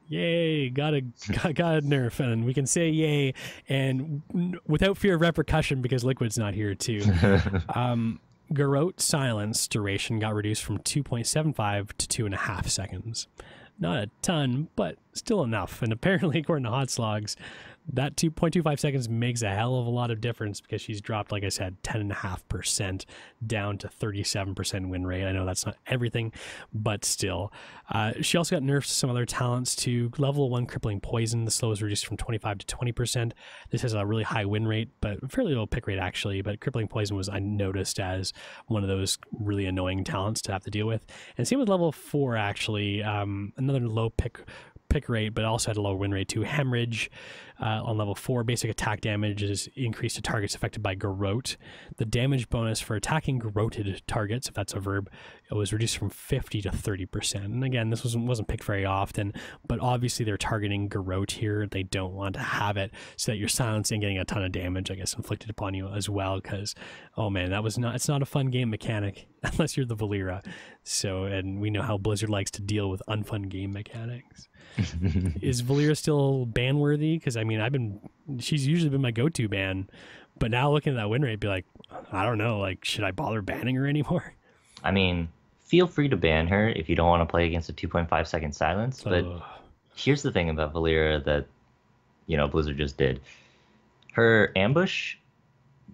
yay, got a nerf, and we can say yay, and without fear of repercussion because LiQuiD's not here too. Garrote Silence duration got reduced from 2.75 to 2.5 seconds. Not a ton, but still enough. And apparently, according to Hotslogs, that 2.25 seconds makes a hell of a lot of difference, because she's dropped, like I said, 10.5% down to 37% win rate. I know that's not everything, but still. She also got nerfed to some other talents too. Level 1 Crippling Poison, the slow is reduced from 25 to 20%. This has a really high win rate, but fairly low pick rate actually. But Crippling Poison was, I noticed, as one of those really annoying talents to have to deal with. And same with level 4 actually. Another low pick pick rate, but also had a lower win rate too. Hemorrhage on level 4. Basic attack damage is increased to targets affected by garrote. The damage bonus for attacking garroted targets, if that's a verb, it was reduced from 50 to 30%. And again, this wasn't picked very often, but obviously they're targeting garrote here. They don't want to have it so that you're silencing and getting a ton of damage, I guess, inflicted upon you as well, because, oh man, it's not a fun game mechanic unless you're the Valeera. So, and we know how Blizzard likes to deal with unfun game mechanics. Is Valeera still ban worthy? Because I mean, she's usually been my go-to ban, but now looking at that win rate, be like, I don't know, like, should I bother banning her anymore? I mean, feel free to ban her if you don't want to play against a 2.5 second silence. But here's the thing about Valeera that, you know, Blizzard just did. Her ambush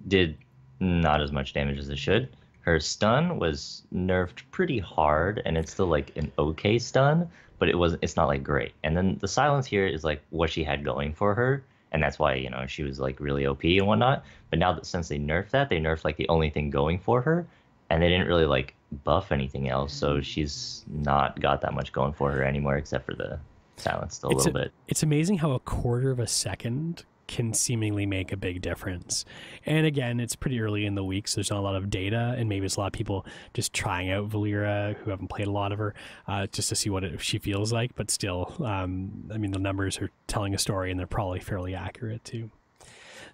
did not as much damage as it should. Her stun was nerfed pretty hard, and it's still like an okay stun, but it's not like great. And then the silence here is like what she had going for her, and that's why, you know, she was like really OP and whatnot. But now that since they nerfed that, they nerfed like the only thing going for her, and they didn't really like buff anything else, so she's not got that much going for her anymore except for the silence still a little bit. It's amazing how a quarter of a second can seemingly make a big difference. And again, it's pretty early in the week, so there's not a lot of data, and maybe it's a lot of people just trying out Valeera who haven't played a lot of her, just to see what she feels like. But still, I mean, the numbers are telling a story, and they're probably fairly accurate too.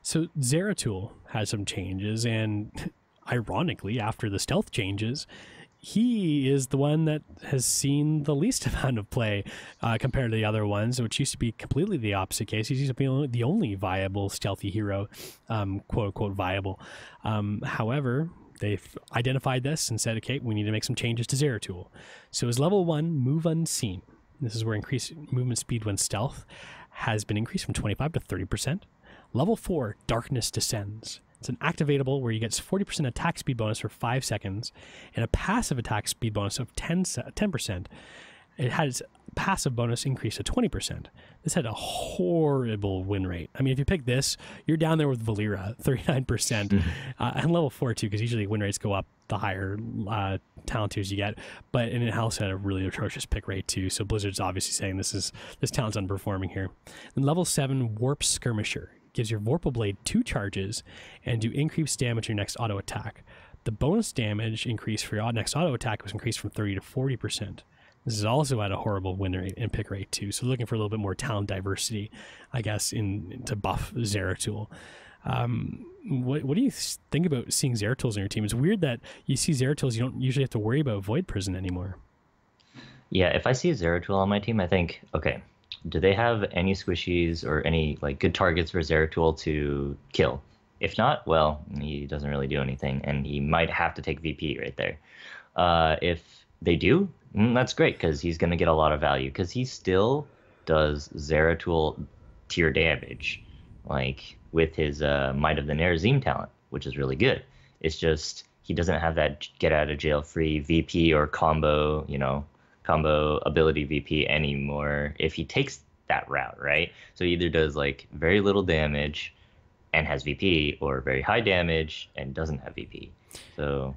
So Zeratul has some changes, and ironically, after the stealth changes, he is the one that has seen the least amount of play compared to the other ones, which used to be completely the opposite case. He used to be the only viable stealthy hero, quote unquote viable. However, they've identified this and said, okay, we need to make some changes to Zeratul. So his level 1 move unseen, this is where increased movement speed when stealth, has been increased from 25 to 30%. Level 4, darkness descends. It's an activatable where you get 40% attack speed bonus for 5 seconds and a passive attack speed bonus of 10%. It had its passive bonus increase to 20%. This had a horrible win rate. I mean, if you pick this, you're down there with Valeera, 39%, and level 4 too, because usually win rates go up the higher talent tiers you get. And it also had a really atrocious pick rate too. So Blizzard's obviously saying this talent's underperforming here. And level 7, Warp Skirmisher. Gives your Vorpal Blade 2 charges and do increased damage your next auto attack. The bonus damage increase for your next auto attack was increased from 30 to 40%. This is also at a horrible win rate and pick rate too. So looking for a little bit more talent diversity, I guess, to buff Zeratul. What do you think about seeing Zeratools in your team? It's weird that you see Zeratools, you don't usually have to worry about Void Prison anymore. Yeah, if I see a Zeratul on my team, I think, okay, do they have any squishies or any like good targets for Zeratul to kill? If not, well, he doesn't really do anything, and he might have to take VP right there. If they do, that's great, because he's going to get a lot of value, because he still does Zeratul tier damage, like with his Might of the Nerazim talent, which is really good. It's just he doesn't have that get out of jail free VP or combo, combo ability VP anymore if he takes that route, right? So he either does like very little damage and has VP, or very high damage and doesn't have VP. So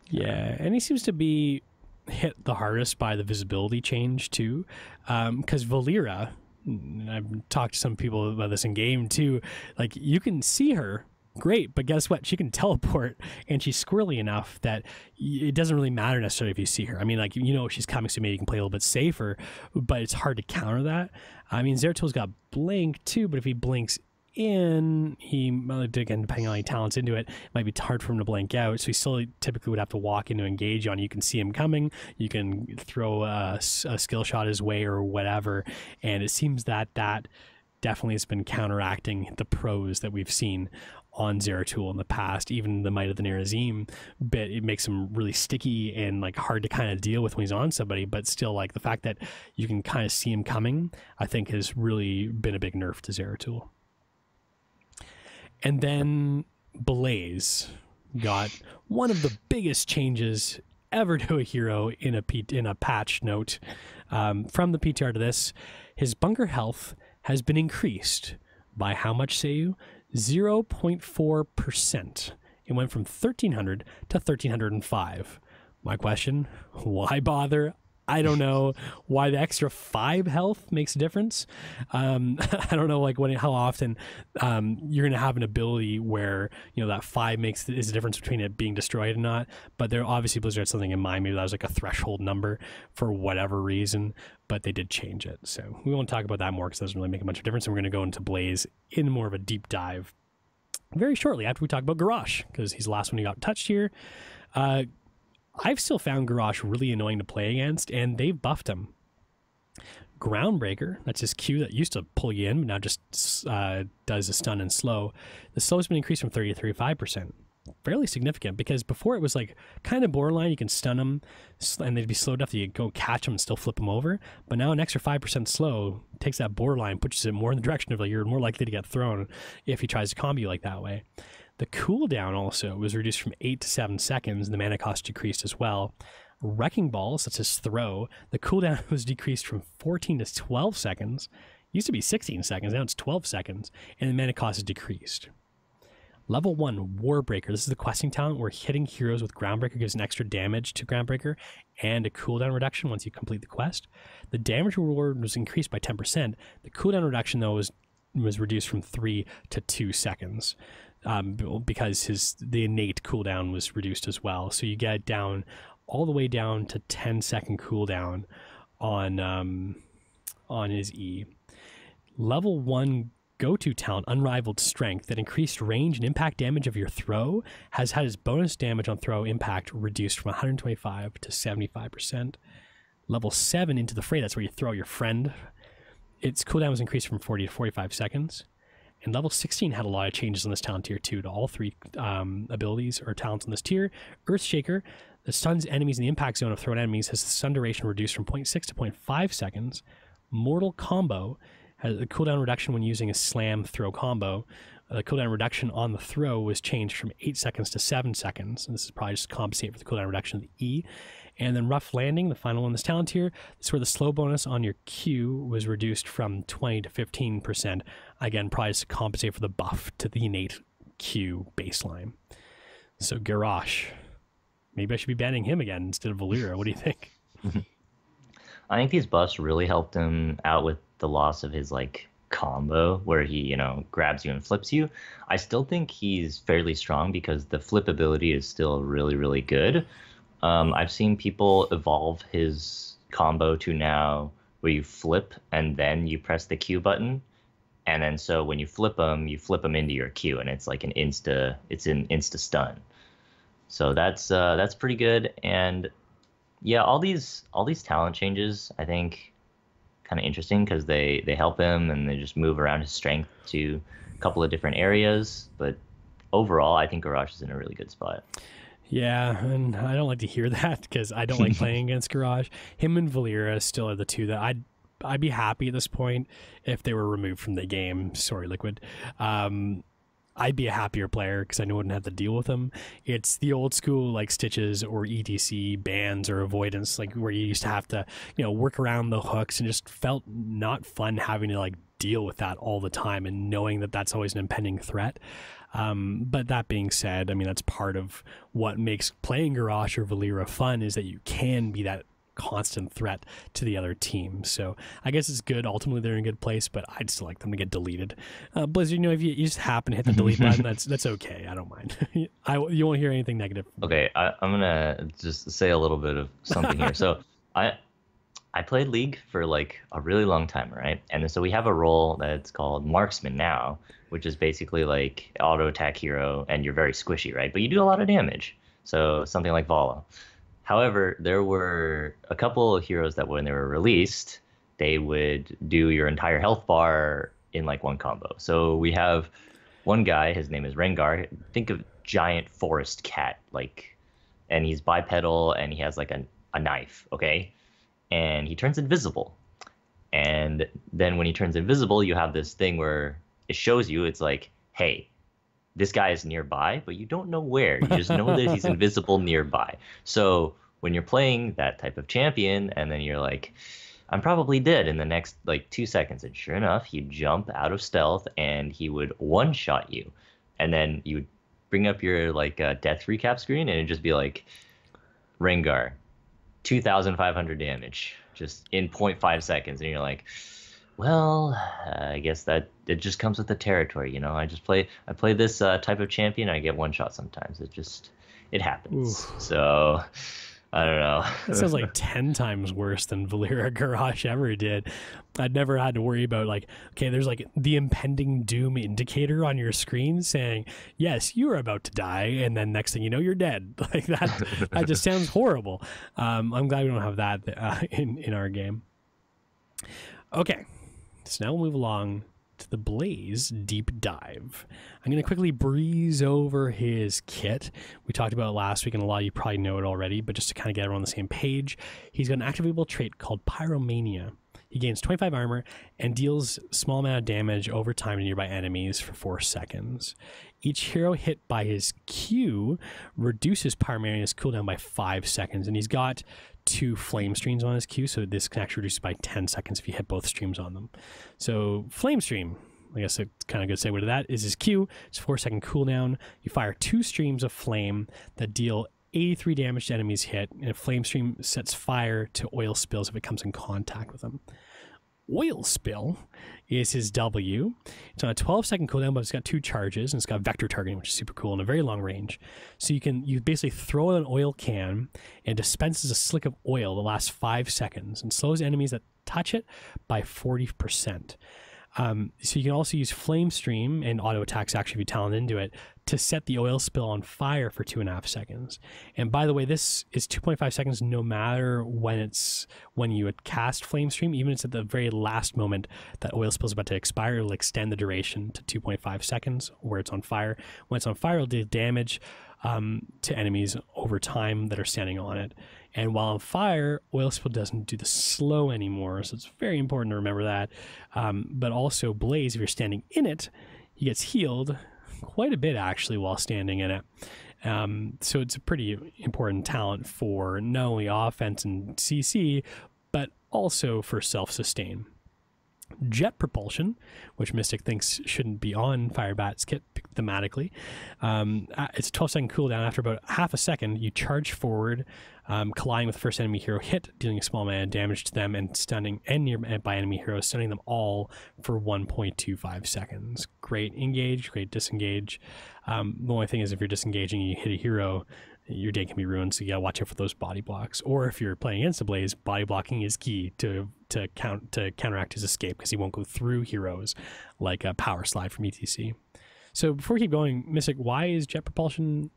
yeah, and he seems to be hit the hardest by the visibility change too, because Valeera, and I've talked to some people about this in game too, like you can see her great, but guess what? She can teleport, and she's squirrely enough that it doesn't really matter necessarily if you see her. I mean, like, she's coming, so maybe you can play a little bit safer, but it's hard to counter that. I mean, Zeratul's got blink too, but if he blinks in, again, depending on how he talents into it, might be hard for him to blink out, so he still typically would have to walk in to engage on. You can see him coming, you can throw a skill shot his way or whatever, and it seems that definitely has been counteracting the pros that we've seen on Zeratul in the past. Even the Might of the Nerazim bit, it makes him really sticky and like hard to kind of deal with when he's on somebody, but still, like, the fact that you can kind of see him coming, I think has really been a big nerf to Zeratul. And then Blaze got one of the biggest changes ever to a hero in a patch note. From the PTR to this, his bunker health has been increased by how much, say you? 0.4%. It went from 1,300 to 1,305. My question, why bother? I don't know why the extra 5 health makes a difference. I don't know like how often you're going to have an ability where, you know, that 5 is the difference between it being destroyed and not. But there obviously Blizzard had something in mind. Maybe that was like a threshold number for whatever reason, but they did change it. So we won't talk about that more because it doesn't really make a bunch of difference. And we're going to go into Blaze in more of a deep dive very shortly after we talk about Garrosh, because he's the last one who got touched here. I've still found Garrosh really annoying to play against, and they've buffed him. Groundbreaker, that's his Q that used to pull you in, but now just does a stun and slow. The slow has been increased from 30 to 35%. Fairly significant, because before it was like kind of borderline. You can stun them and they'd be slowed enough that you go catch them and still flip them over. But now an extra 5% slow takes that borderline, pushes it more in the direction of like you're more likely to get thrown if he tries to combo you like that way. The cooldown also was reduced from 8 to 7 seconds, and the mana cost decreased as well. Wrecking Balls, that's his throw, the cooldown was decreased from 14 to 12 seconds. It used to be 16 seconds, now it's 12 seconds, and the mana cost is decreased. Level 1, Warbreaker. This is the questing talent where hitting heroes with Groundbreaker gives an extra damage to Groundbreaker and a cooldown reduction once you complete the quest. The damage reward was increased by 10%. The cooldown reduction, though, was reduced from 3 to 2 seconds because the innate cooldown was reduced as well. So you get down all the way down to 10-second cooldown on his E. Level 1 go-to talent, Unrivaled Strength, that increased range and impact damage of your throw, has had his bonus damage on throw impact reduced from 125 to 75%. Level 7, Into the Fray, that's where you throw your friend. Its cooldown was increased from 40 to 45 seconds. And level 16 had a lot of changes on this talent tier too, to all 3 abilities or talents on this tier. Earthshaker, that stuns enemies in the impact zone of thrown enemies, has the stun duration reduced from 0.6 to 0.5 seconds. Mortal Combo has a cooldown reduction when using a slam throw combo. The cooldown reduction on the throw was changed from 8 seconds to 7 seconds. And this is probably just to compensate for the cooldown reduction of the E. And then Rough Landing, the final one in this talent tier, this is where the slow bonus on your Q was reduced from 20 to 15%. Again, probably just to compensate for the buff to the innate Q baseline. So Garrosh, maybe I should be banning him again instead of Valeera. What do you think? I think these buffs really helped him out with the loss of his like combo where he, you know, grabs you and flips you. I still think he's fairly strong because the flip ability is still really, really good. I've seen people evolve his combo to now where you flip and then you press the Q button. And then so when you flip them into your Q, and it's like an insta stun. So that's pretty good. And yeah, all these talent changes, I think, kind of interesting because they help him and they just move around his strength to a couple of different areas. But overall, I think Garrosh is in a really good spot. Yeah, and I don't like to hear that because I don't like playing against Garrosh. Him and Valeera still are the two that I'd be happy at this point if they were removed from the game. Sorry, LiQuiD. I'd be a happier player because I wouldn't have to deal with them. It's the old school like Stitches or ETC bans or avoidance, like where you used to have to, you know, work around the hooks, and just felt not fun having to like deal with that all the time and knowing that that's always an impending threat. But that being said, I mean, that's part of what makes playing Garrosh or Valeera fun, is that you can be that constant threat to the other team. So I guess it's good. Ultimately, they're in a good place, but I'd still like them to get deleted. Blizzard, you know, if you just happen to hit the delete button, that's okay. I don't mind. You won't hear anything negative. Okay, I'm gonna just say a little bit of something here. So I played League for like a really long time, right? And so we have a role that's called Marksman now, which is basically like auto attack hero, and you're very squishy, right? But you do a lot of damage. So something like Vala. However, there were a couple of heroes that when they were released, they would do your entire health bar in like one combo. So we have one guy, his name is Rengar. Think of giant forest cat, like, and he's bipedal and he has like a knife, okay? And he turns invisible. And then when he turns invisible, you have this thing where it shows you, it's like, hey, this guy is nearby, but you don't know where. You just know that he's invisible nearby. So when you're playing that type of champion, and then you're like, I'm probably dead in the next like 2 seconds. And sure enough, he'd jump out of stealth and he would one-shot you. And then you would bring up your like death recap screen, and it'd just be like, Rengar, 2,500 damage just in 0.5 seconds, and you're like, well, I guess that it just comes with the territory, you know. I play this type of champion. I get one shot sometimes. It happens. Ooh. So I don't know. That sounds like 10 times worse than Valera Garrosh ever did. I'd never had to worry about, like, okay, there's like the impending doom indicator on your screen saying, yes, you are about to die, and then next thing you know, you're dead. Like that just sounds horrible. I'm glad we don't have that in our game. Okay, so now we'll move along to the Blaze deep dive. I'm going to quickly breeze over his kit. We talked about it last week, and a lot of you probably know it already, but just to kind of get everyone on the same page, he's got an activable trait called Pyromania. He gains 25 armor and deals small amount of damage over time to nearby enemies for 4 seconds. Each hero hit by his Q reduces Pyromania's cooldown by 5 seconds, and he's got 2 flame streams on his Q, so this can actually reduce by 10 seconds if you hit both streams on them. So flame stream, I guess a kind of good segue to that, is his Q. It's a 4-second cooldown. You fire 2 streams of flame that deal 83 damage to enemies hit, and a flame stream sets fire to oil spills if it comes in contact with them. Oil Spill is his W. It's on a 12-second cooldown, but it's got 2 charges, and it's got vector targeting, which is super cool, and a very long range. So you basically throw an oil can and dispenses a slick of oil that lasts 5 seconds and slows enemies that touch it by 40%. So you can also use Flame Stream and auto attacks, actually, if you talent into it, to set the oil spill on fire for 2.5 seconds. And by the way, this is 2.5 seconds no matter when you cast Flame Stream, even if it's at the very last moment that oil spill is about to expire, it'll extend the duration to 2.5 seconds where it's on fire. When it's on fire, it'll do damage to enemies over time that are standing on it. And while on fire, oil spill doesn't do the slow anymore, so it's very important to remember that. But also Blaze, if you're standing in it, he gets healed quite a bit actually while standing in it. So it's a pretty important talent for not only offense and CC, but also for self-sustain. Jet Propulsion, which Mystic thinks shouldn't be on Firebat's kit thematically. It's a 12-second cooldown. After about half a second, you charge forward, colliding with the first enemy hero hit, dealing a small amount of damage to them, and stunning nearby enemy heroes, stunning them all for 1.25 seconds. Great engage, great disengage. The only thing is if you're disengaging and you hit a hero, your day can be ruined, so you gotta watch out for those body blocks. Or if you're playing against the Blaze, body blocking is key to counteract his escape, because he won't go through heroes like a power slide from ETC. So before we keep going, Mystic, why is jet propulsion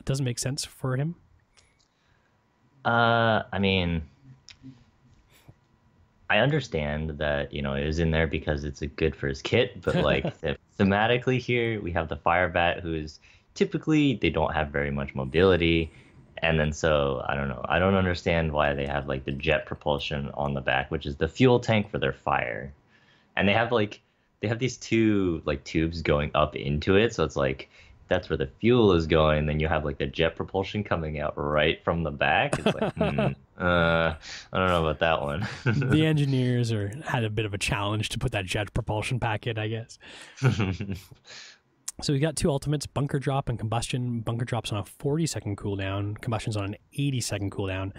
doesn't make sense for him? I mean, I understand that, you know, it is in there because it's good for his kit, but like thematically here, we have the Firebat, who is typically, they don't have very much mobility. And then so, I don't know. I don't understand why they have like the jet propulsion on the back, which is the fuel tank for their fire. And they have these 2 like tubes going up into it. So it's like, that's where the fuel is going. Then you have like the jet propulsion coming out right from the back. It's like, I don't know about that one. The engineers had a bit of a challenge to put that jet propulsion pack in, I guess. So we got 2 ultimates, Bunker Drop and Combustion. Bunker Drop's on a 40-second cooldown. Combustion's on an 80-second cooldown.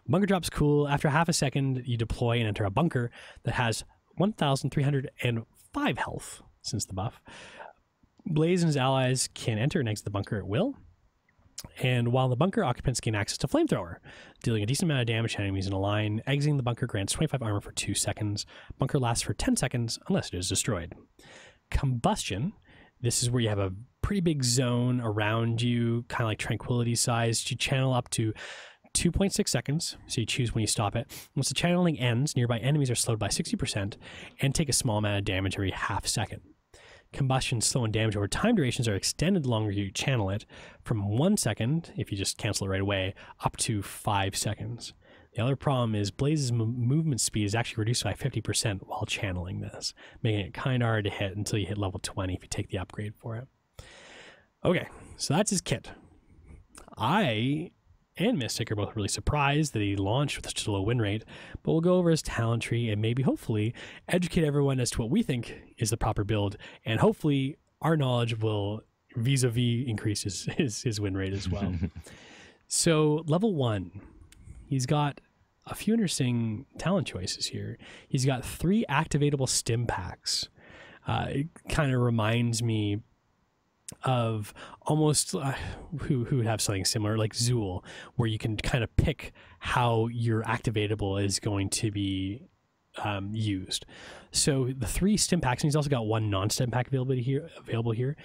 Bunker Drop's cool. After half a second, you deploy and enter a bunker that has 1,305 health since the buff. Blaze and his allies can enter and exit the bunker at will. And while the bunker, occupants gain access to Flamethrower, dealing a decent amount of damage to enemies in a line. Exiting the bunker grants 25 armor for 2 seconds. Bunker lasts for 10 seconds unless it is destroyed. Combustion. This is where you have a pretty big zone around you, kind of like Tranquility sized. You channel up to 2.6 seconds, so you choose when you stop it. Once the channeling ends, nearby enemies are slowed by 60% and take a small amount of damage every half second. Combustion, slow, and damage over time durations are extended the longer you channel it, from 1 second, if you just cancel it right away, up to 5 seconds. The other problem is Blaze's movement speed is actually reduced by 50% while channeling this, making it kind of hard to hit until you hit level 20 if you take the upgrade for it. Okay, so that's his kit. I and Mystic are both really surprised that he launched with such a low win rate, but we'll go over his talent tree and maybe, hopefully, educate everyone as to what we think is the proper build, and hopefully our knowledge will vis-a-vis increase his win rate as well. So, level 1. He's got a few interesting talent choices here. He's got 3 activatable stim packs. It kind of reminds me of almost who would have something similar, like Zool, where you can kind of pick how your activatable is going to be used. So the 3 stim packs, and he's also got 1 non-stim pack available here.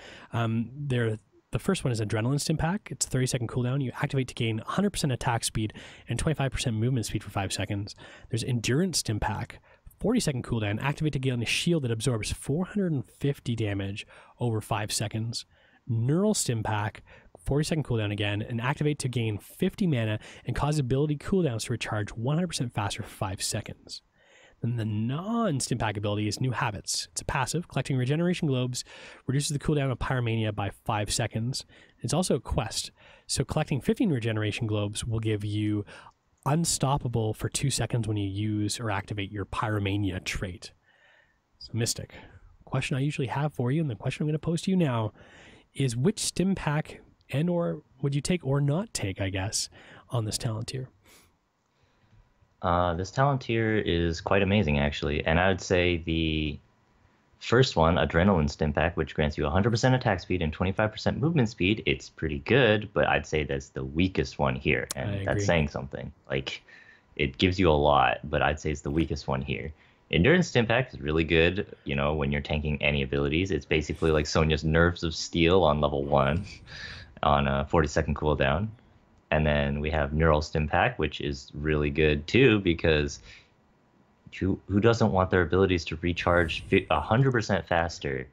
The first one is Adrenaline Stim Pack. It's a 30-second cooldown. You activate to gain 100% attack speed and 25% movement speed for 5 seconds. There's Endurance Stim Pack, 40-second cooldown. Activate to gain a shield that absorbs 450 damage over 5 seconds. Neural Stim Pack, 40-second cooldown again, and activate to gain 50 mana and cause ability cooldowns to recharge 100% faster for 5 seconds. Then the non-stim pack ability is New Habits. It's a passive. Collecting regeneration globes reduces the cooldown of Pyromania by 5 seconds. It's also a quest. So collecting 15 regeneration globes will give you unstoppable for 2 seconds when you use or activate your Pyromania trait. So Mystic, question I usually have for you, and the question I'm going to pose to you now is, which stim pack and or would you take or not take, I guess, on this talent tier? This talent tier is quite amazing, actually. And I would say the first one, Adrenaline Stim Pack, which grants you 100% attack speed and 25% movement speed, it's pretty good, but I'd say that's the weakest one here. And that's saying something. Like, it gives you a lot, but I'd say it's the weakest one here. Endurance Stim Pack is really good, you know, when you're tanking any abilities. It's basically like Sonya's Nerves of Steel on level 1 on a 40-second cooldown. And then we have Neural Stim Pack, which is really good too, because who doesn't want their abilities to recharge 100% faster,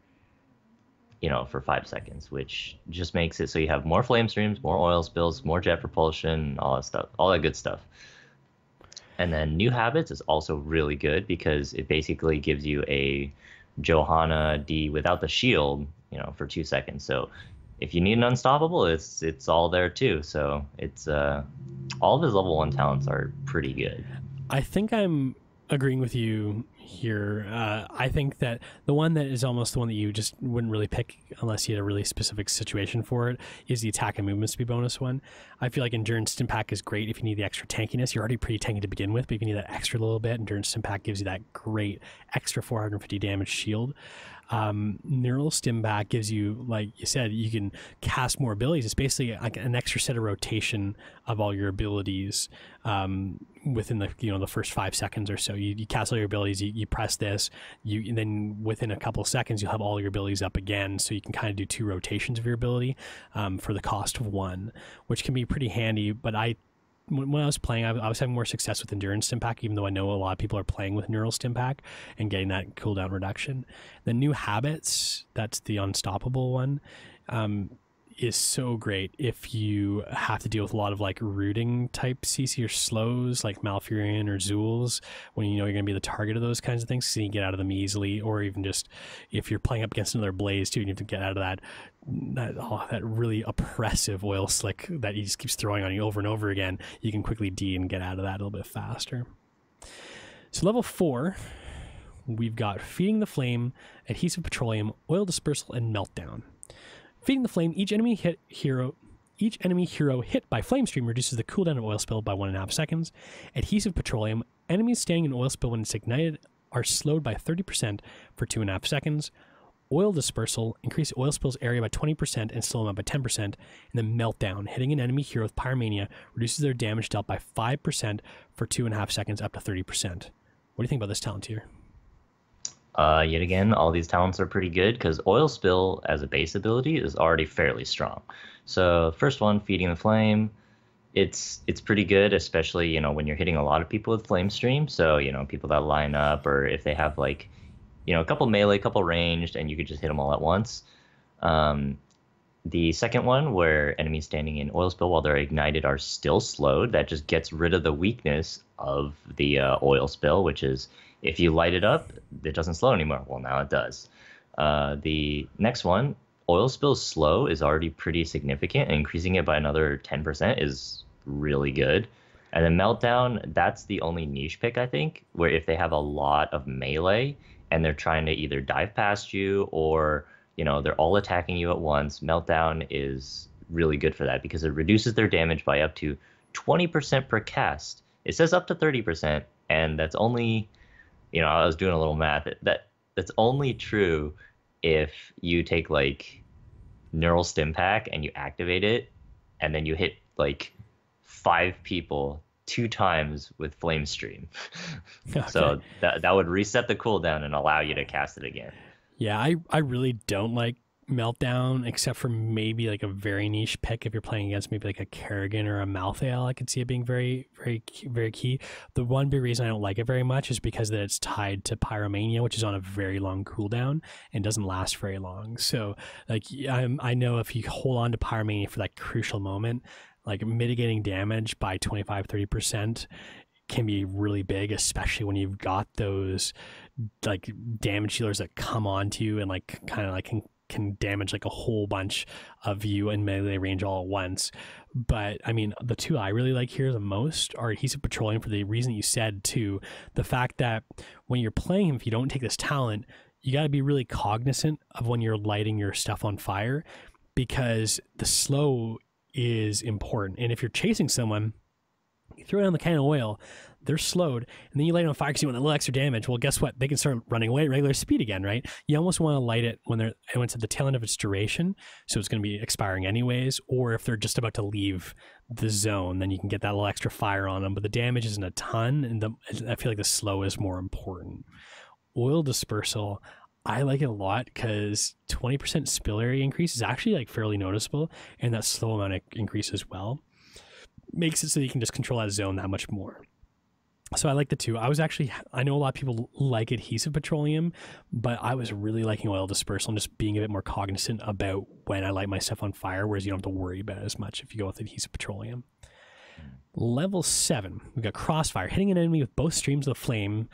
you know, for 5 seconds, which just makes it so you have more flame streams, more oil spills, more jet propulsion, all that stuff, all that good stuff. And then New Habits is also really good because it basically gives you a Johanna D without the shield, you know, for 2 seconds. So if you need an unstoppable, it's all there too. So it's all of his level 1 talents are pretty good. I think I'm agreeing with you here. I think that the one that is almost the one that you just wouldn't really pick unless you had a really specific situation for it is the attack and movement speed bonus one. I feel like Endurance Stim Pack is great if you need the extra tankiness. You're already pretty tanky to begin with, but if you need that extra little bit, Endurance Stim Pack gives you that great extra 450 damage shield. Neural Stim Pack gives you, like you said, you can cast more abilities. It's basically like an extra set of rotation of all your abilities within the, you know, the first 5 seconds or so. You cast all your abilities, you press this, and then within a couple of seconds you'll have all your abilities up again, so you can kind of do 2 rotations of your ability for the cost of 1, which can be pretty handy. But when I was playing, I was having more success with Endurance Stim Pack, even though I know a lot of people are playing with Neural Stim Pack and getting that cooldown reduction. The New Habits, that's the unstoppable one, is so great if you have to deal with a lot of like rooting type CC or slows like Malfurion or Zools, when you know you're going to be the target of those kinds of things, so you can get out of them easily. Or even just if you're playing up against another Blaze too, and you have to get out of that really oppressive oil slick that he just keeps throwing on you over and over again, you can quickly D and get out of that a little bit faster. So level 4, we've got Feeding the Flame, Adhesive Petroleum, Oil Dispersal, and Meltdown. Feeding the Flame, each enemy hero hit by Flame Stream reduces the cooldown of Oil Spill by 1.5 seconds. Adhesive Petroleum, enemies standing in Oil Spill when it's ignited are slowed by 30% for 2.5 seconds. Oil Dispersal, increase Oil Spill's area by 20% and slow them up by 10%. And then Meltdown, hitting an enemy hero with Pyromania reduces their damage dealt by 5% for 2.5 seconds up to 30%. What do you think about this talent tier? Yet again, all these talents are pretty good because Oil Spill as a base ability is already fairly strong. So first one, Feeding the Flame, it's pretty good, especially, you know, when you're hitting a lot of people with Flame Stream. So, you know, people that line up, or if they have like, you know, a couple melee, a couple ranged, and you could just hit them all at once. The second one, where enemies standing in Oil Spill while they're ignited are still slowed, that just gets rid of the weakness of the Oil Spill, which is if you light it up, it doesn't slow anymore. Well, now it does. The next one, Oil Spill slow, is already pretty significant, and increasing it by another 10% is really good. And then Meltdown, that's the only niche pick, I think, where if they have a lot of melee and they're trying to either dive past you or, you know, they're all attacking you at once, Meltdown is really good for that because it reduces their damage by up to 20% per cast It says up to 30%, and that's only, I was doing a little math. That's only true if you take like neural stim pack and you activate it, and then you hit like 5 people 2 times with flame stream. Okay. So that would reset the cooldown and allow you to cast it again. Yeah, I really don't like Meltdown, except for maybe like a very niche pick if you're playing against maybe like a Kerrigan or a Malthael. I could see it being very, very, very key. The one big reason I don't like it very much is because that it's tied to Pyromania, which is on a very long cooldown and doesn't last very long. So like I know if you hold on to Pyromania for that crucial moment, like mitigating damage by 25-30% can be really big, especially when you've got those like damage dealers that come onto you and like kind of like can damage like a whole bunch of you in melee range all at once. But I mean, the two I really like here the most are Adhesive Petroleum, for the reason you said too. The fact that when you're playing him, if you don't take this talent, you got to be really cognizant of when you're lighting your stuff on fire, because the slow is important. And if you're chasing someone, you throw down the can of oil, they're slowed, and then you light it on fire because you want a little extra damage. Well, guess what? They can start running away at regular speed again, right? You almost want to light it when it's at the tail end of its duration, so it's going to be expiring anyways, or if they're just about to leave the zone, then you can get that little extra fire on them. But the damage isn't a ton, and I feel like the slow is more important. Oil dispersal, I like it a lot because 20% spill area increase is actually like fairly noticeable, and that slow amount increase as well makes it so you can just control that zone that much more. So I like the two. I know a lot of people like Adhesive Petroleum, but I was really liking Oil Dispersal and just being a bit more cognizant about when I light my stuff on fire, whereas you don't have to worry about it as much if you go with Adhesive Petroleum. Level 7, we've got Crossfire. Hitting an enemy with both streams of flame.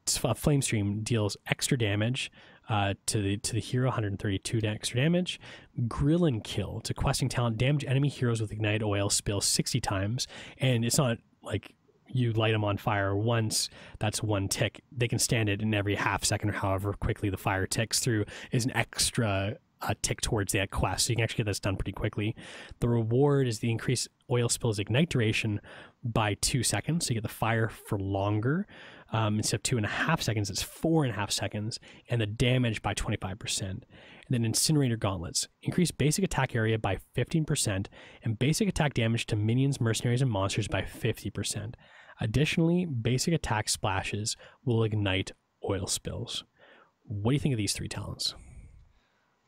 Flame stream deals extra damage to the hero, 132 extra damage. Grill and Kill, to questing talent, damage enemy heroes with ignited oil spill 60 times, and it's not like you light them on fire once, that's one tick. They can stand it in every half second, or however quickly the fire ticks through is an extra tick towards that quest, so you can actually get this done pretty quickly. The reward is the increased oil spill's ignite duration by 2 seconds, so you get the fire for longer. Instead of 2.5 seconds, it's 4.5 seconds, and the damage by 25%. And then Incinerator Gauntlets, increase basic attack area by 15% and basic attack damage to minions, mercenaries, and monsters by 50%. Additionally, basic attack splashes will ignite oil spills. What do you think of these 3 talents?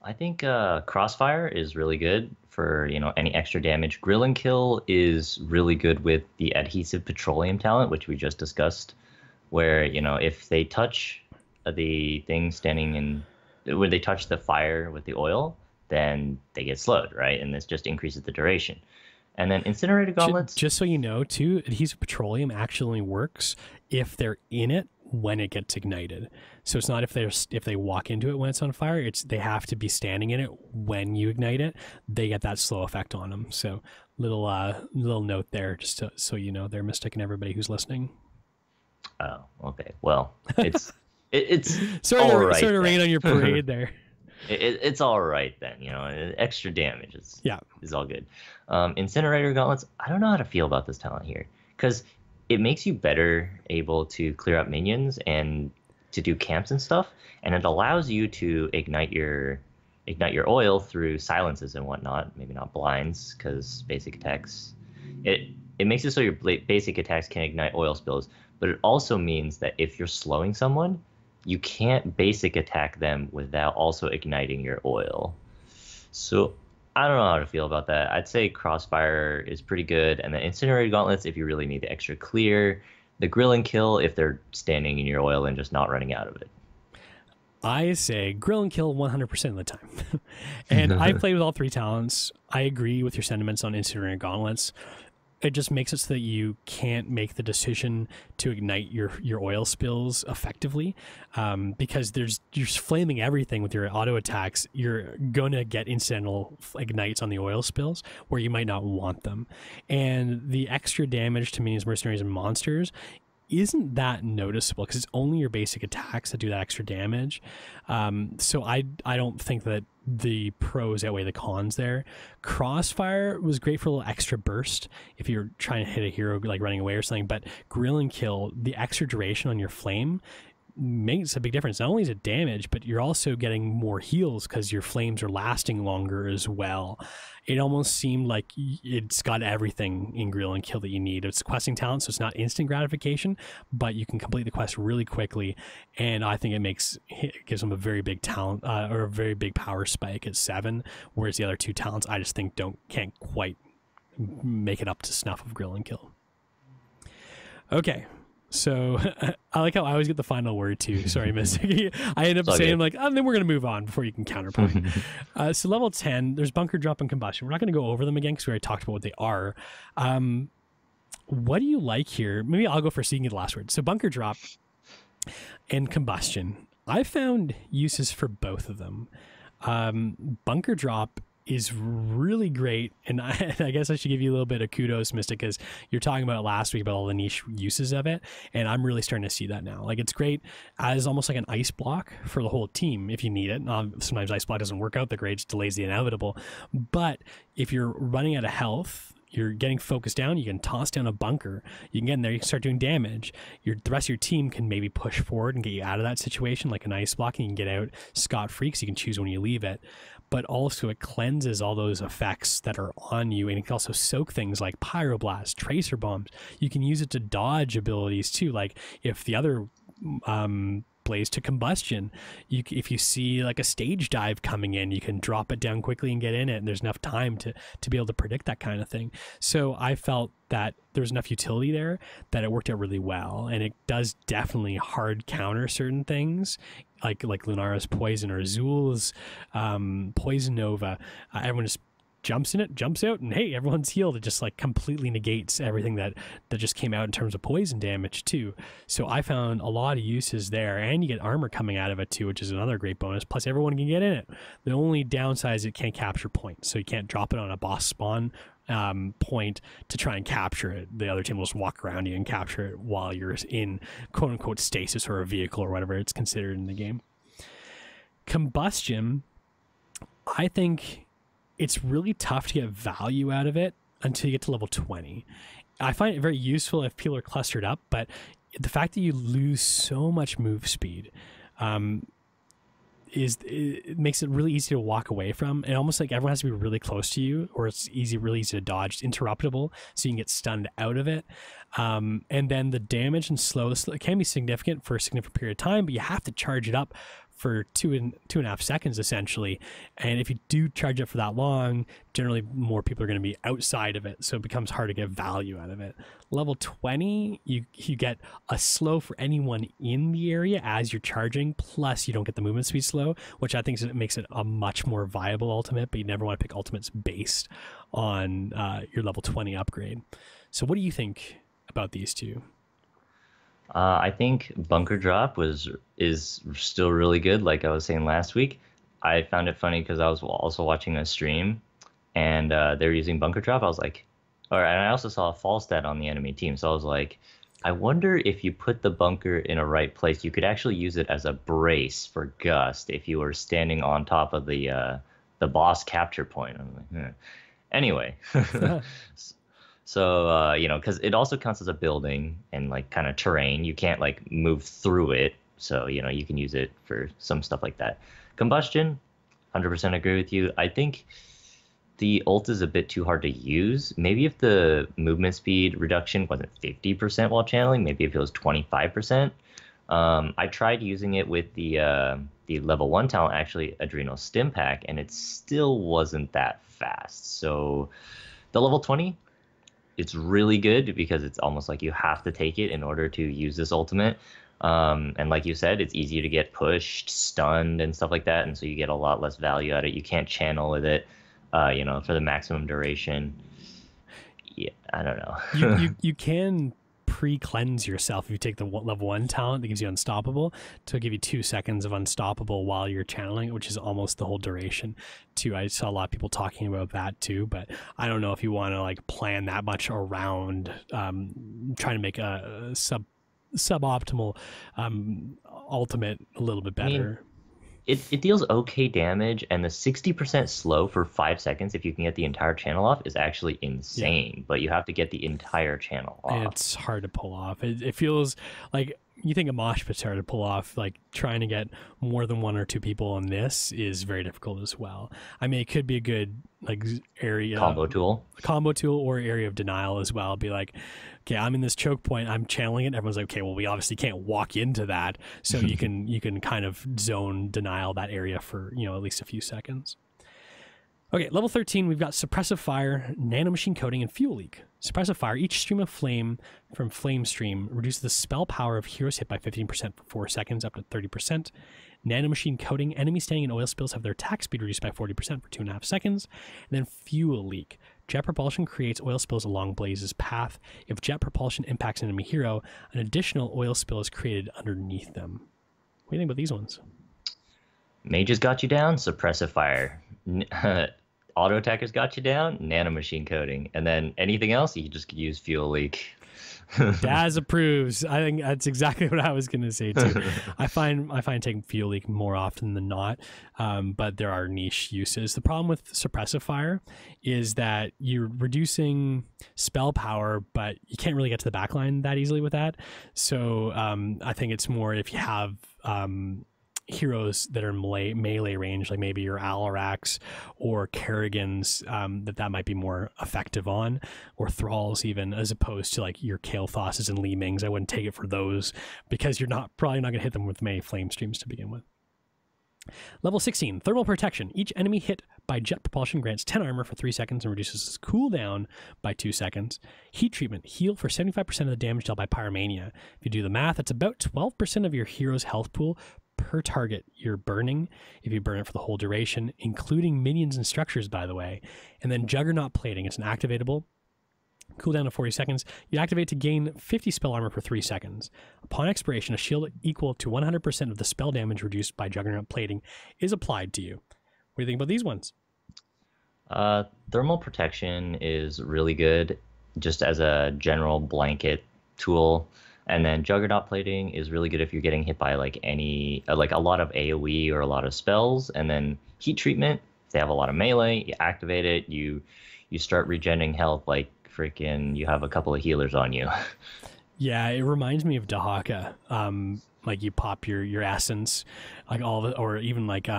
I think Crossfire is really good for any extra damage. Grill and Kill is really good with the Adhesive Petroleum talent, which we just discussed, where if they touch the thing standing in, when they touch the fire with the oil, then they get slowed, right? And this just increases the duration. And then Incinerator Gauntlets, just so you know too, Adhesive Petroleum actually works if they're in it when it gets ignited. So it's not if they walk into it when it's on fire. They have to be standing in it when you ignite it. They get that slow effect on them. So little note there, just so you know, they're mistaking everybody who's listening. Oh, okay. Well, it's sorry all right. Sort of rain on your parade there. It's all right then. Extra damage is all good. Incinerator Gauntlets, I don't know how to feel about this talent here, because it makes you better able to clear up minions and to do camps and stuff, and it allows you to ignite your oil through silences and whatnot. Maybe not blinds, because basic attacks. It makes it so your basic attacks can ignite oil spills, but it also means that if you're slowing someone, you can't basic attack them without also igniting your oil. So I don't know how to feel about that. I'd say Crossfire is pretty good, and the Incinerator Gauntlets if you really need the extra clear. The Grill and Kill if they're standing in your oil and just not running out of it. I say Grill and Kill 100% of the time. And I played with all 3 talents. I agree with your sentiments on Incinerator Gauntlets. It just makes it so that you can't make the decision to ignite your oil spills effectively, because you're flaming everything with your auto attacks. You're going to get incidental ignites on the oil spills where you might not want them. And the extra damage to minions, mercenaries, and monsters isn't that noticeable because it's only your basic attacks that do that extra damage. So I don't think that the pros outweigh the cons there. Crossfire was great for a little extra burst if you're trying to hit a hero like running away or something, but Grill and Kill, the extra duration on your flame makes a big difference. Not only is it damage, but you're also getting more heals because your flames are lasting longer as well. It almost seemed like it's got everything in Grill and Kill that you need. It's a questing talent, so it's not instant gratification, but you can complete the quest really quickly, and I think it gives them a very big talent or a very big power spike at 7, whereas the other 2 talents I just think can't quite make it up to snuff of Grill and Kill. Okay. So I like how I always get the final word too. Sorry, Mystic. I end up saying like, then we're going to move on before you can counterpoint. So level 10, there's Bunker Drop and Combustion. We're not going to go over them again because we already talked about what they are. What do you like here? Maybe I'll go first so you can get the last word. So Bunker Drop and Combustion. I found uses for both of them. Bunker Drop is really great, and I guess I should give you a little bit of kudos, Mystic, because you're talking about it last week about all the niche uses of it, and I'm really starting to see that now. Like, it's great as almost like an ice block for the whole team if you need it. Sometimes ice block doesn't work out, the grades delays the inevitable, but if you're running out of health, you're getting focused down, you can toss down a bunker, you can get in there, you can start doing damage. The rest of your team can maybe push forward and get you out of that situation like an ice block, and you can get out scot-free because you can choose when you leave it. But also it cleanses all those effects that are on you, and it can also soak things like Pyroblast, Tracer Bombs. You can use it to dodge abilities too, like if the other Blaze to Combustion, if you see like a stage dive coming in, you can drop it down quickly and get in it, and there's enough time to be able to predict that kind of thing. So I felt that there was enough utility there that it worked out really well, and it does definitely hard counter certain things like Lunara's Poison or Azul's Poison Nova. Everyone just jumps in it, jumps out, and hey, everyone's healed. It just like completely negates everything that just came out in terms of poison damage too. So I found a lot of uses there, and you get armor coming out of it too, which is another great bonus. Plus everyone can get in it. The only downside is it can't capture points, so you can't drop it on a boss spawn point to try and capture it. The other team will just walk around you and capture it while you're in quote unquote stasis or a vehicle or whatever it's considered in the game. Combustion, I think it's really tough to get value out of it until you get to level 20. I find it very useful if people are clustered up, but the fact that you lose so much move speed it makes it really easy to walk away from, and almost like everyone has to be really close to you, or it's really easy to dodge. It's interruptible, so you can get stunned out of it. And then the damage and slowness, it can be significant for a significant period of time, but you have to charge it up for 2.5 seconds essentially. And if you do charge it for that long, generally more people are going to be outside of it, so it becomes hard to get value out of it. Level 20, you get a slow for anyone in the area as you're charging, plus you don't get the movement speed slow, which I think makes it a much more viable ultimate, but you never want to pick ultimates based on your level 20 upgrade. So what do you think about these two? I think Bunker Drop is still really good. Like I was saying last week, I found it funny because I was also watching a stream, and they were using Bunker Drop. I was like, and I also saw a fall stat on the enemy team, so I was like, I wonder if you put the bunker in a right place, you could actually use it as a brace for Gust if you were standing on top of the boss capture point. I'm like, Anyway. So, because it also counts as a building and like kind of terrain. You can't like move through it. So, you can use it for some stuff like that. Combustion, 100% agree with you. I think the ult is a bit too hard to use. Maybe if the movement speed reduction wasn't 50% while channeling, maybe if it was 25%. I tried using it with the level 1 talent, actually, Adrenal Stim Pack, and it still wasn't that fast. So the level 20, it's really good because it's almost like you have to take it in order to use this ultimate. And like you said, it's easier to get pushed, stunned, and stuff like that. And so you get a lot less value out of it. You can't channel with it, for the maximum duration. Yeah, I don't know. you can pre-cleanse yourself if you take the level 1 talent that gives you Unstoppable to give you 2 seconds of Unstoppable while you're channeling, which is almost the whole duration too. I saw a lot of people talking about that too, but I don't know if you want to like plan that much around trying to make a suboptimal. Ultimate a little bit better. It deals okay damage, and the 60% slow for 5 seconds, if you can get the entire channel off, is actually insane. Yeah. But you have to get the entire channel off. And it's hard to pull off. It feels like, you think a mosh pit's hard to pull off. Like, trying to get more than 1 or 2 people on this is very difficult as well. I mean, it could be a good like area combo tool or area of denial as well. Be like, okay, I'm in this choke point, I'm channeling it. Everyone's like, okay, well, we obviously can't walk into that, so you can kind of zone denial that area for, you know, at least a few seconds. Okay, level 13, we've got Suppressive Fire, Nanomachine Coating, and Fuel Leak. Suppressive Fire, each stream of flame from Flame Stream reduces the spell power of heroes hit by 15% for 4 seconds, up to 30%. Nanomachine Coating, enemies standing in oil spills have their attack speed reduced by 40% for 2.5 seconds. And then Fuel Leak. Jet propulsion creates oil spills along Blaze's path. If jet propulsion impacts an enemy hero, an additional oil spill is created underneath them. What do you think about these ones? Mages got you down, Suppressive Fire. Auto attackers got you down, Nanomachine Coating. And then anything else, you can just use Fuel Leak. Daz approves. I think that's exactly what I was going to say too. I find taking Fuel Leak more often than not, but there are niche uses. The problem with Suppressive Fire is that you're reducing spell power, but you can't really get to the backline that easily with that. So I think it's more if you have heroes that are melee range, like maybe your Alarax or Kerrigans, that might be more effective on, or Thralls even, as opposed to like your Kael'thas's and Li Mings. I wouldn't take it for those because you're probably not going to hit them with many flame streams to begin with. Level 16, Thermal Protection. Each enemy hit by jet propulsion grants 10 armor for 3 seconds and reduces its cooldown by 2 seconds. Heat Treatment. Heal for 75% of the damage dealt by Pyromania. If you do the math, that's about 12% of your hero's health pool per target you're burning, if you burn it for the whole duration, including minions and structures, by the way. And then Juggernaut Plating. It's an activatable. Cooldown of 40 seconds. You activate to gain 50 spell armor for 3 seconds. Upon expiration, a shield equal to 100% of the spell damage reduced by Juggernaut Plating is applied to you. What do you think about these ones? Thermal Protection is really good just as a general blanket tool. And then Juggernaut Plating is really good if you're getting hit by like a lot of AoE or a lot of spells. And then Heat Treatment, if they have a lot of melee, you activate it, you start regenerating health like freaking you have a couple of healers on you. Yeah, it reminds me of Dahaka. Like you pop your essence, like all of it, or even like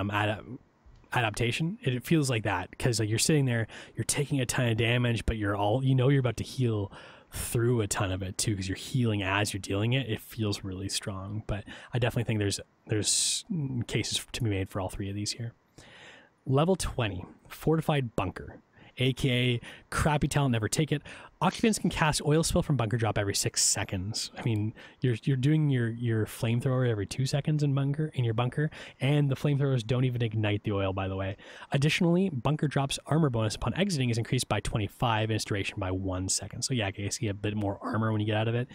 adaptation. It feels like that because like you're sitting there, you're taking a ton of damage, but you're about to heal through a ton of it too, because you're healing as you're dealing it. It feels really strong, but I definitely think there's cases to be made for all 3 of these here. Level 20, Fortified Bunker, aka crappy talent, never take it. Occupants can cast oil spill from bunker drop every 6 seconds. I mean, you're doing your flamethrower every 2 seconds in your bunker, and the flamethrowers don't even ignite the oil, by the way. Additionally, bunker drop's armor bonus upon exiting is increased by 25 and its duration by 1 second. So yeah, I guess you get a bit more armor when you get out of it,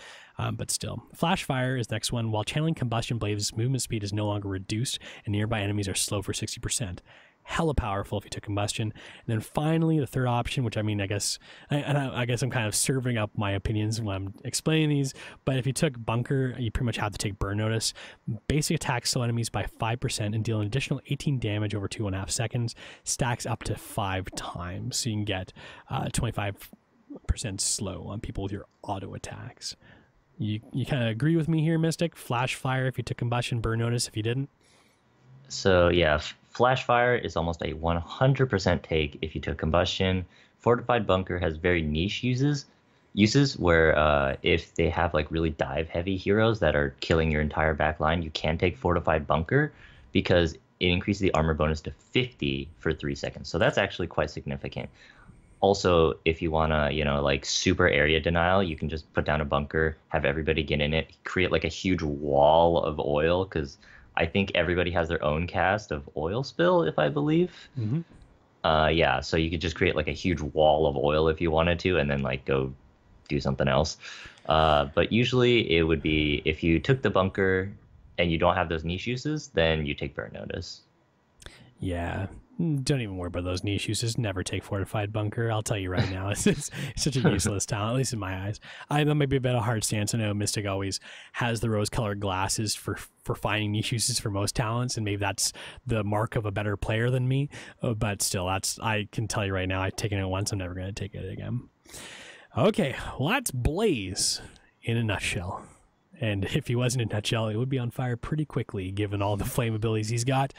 but still. Flash Fire is the next one. While channeling Combustion Blaze's movement speed is no longer reduced, and nearby enemies are slow for 60%. Hella powerful if you took Combustion. And then finally, the third option, which I mean, I guess I'm kind of serving up my opinions when I'm explaining these, but if you took Bunker, you pretty much have to take Burn Notice. Basic attack slow enemies by 5% and deal an additional 18 damage over 2.5 seconds. Stacks up to 5 times, so you can get 25% slow on people with your auto attacks. You kind of agree with me here, Mystic? Flash Fire if you took Combustion, Burn Notice if you didn't? So yeah, Flash Fire is almost a 100% take if you took Combustion. Fortified Bunker has very niche uses where if they have like really dive heavy heroes that are killing your entire back line, you can take Fortified Bunker because it increases the armor bonus to 50 for 3 seconds. So that's actually quite significant. Also, if you want to, like super area denial, you can just put down a bunker, have everybody get in it, create like a huge wall of oil, because I think everybody has their own cast of oil spill, if I believe. Mm-hmm. Yeah, so you could just create like a huge wall of oil if you wanted to, and then like go do something else. But usually it would be if you took the bunker and you don't have those niche uses, then you take Burn Notice. Yeah, Don't even worry about those niche uses. Never take fortified bunker. I'll tell you right now. It's such a useless talent, at least in my eyes. That might be a bit of a hard stance. I know Mystic always has the rose-colored glasses for finding niche uses for most talents, and maybe that's the mark of a better player than me. But still, I can tell you right now, I've taken it once. I'm never going to take it again. Okay, well, that's Blaze in a nutshell. And if he wasn't in a nutshell, it would be on fire pretty quickly, given all the flame abilities he's got.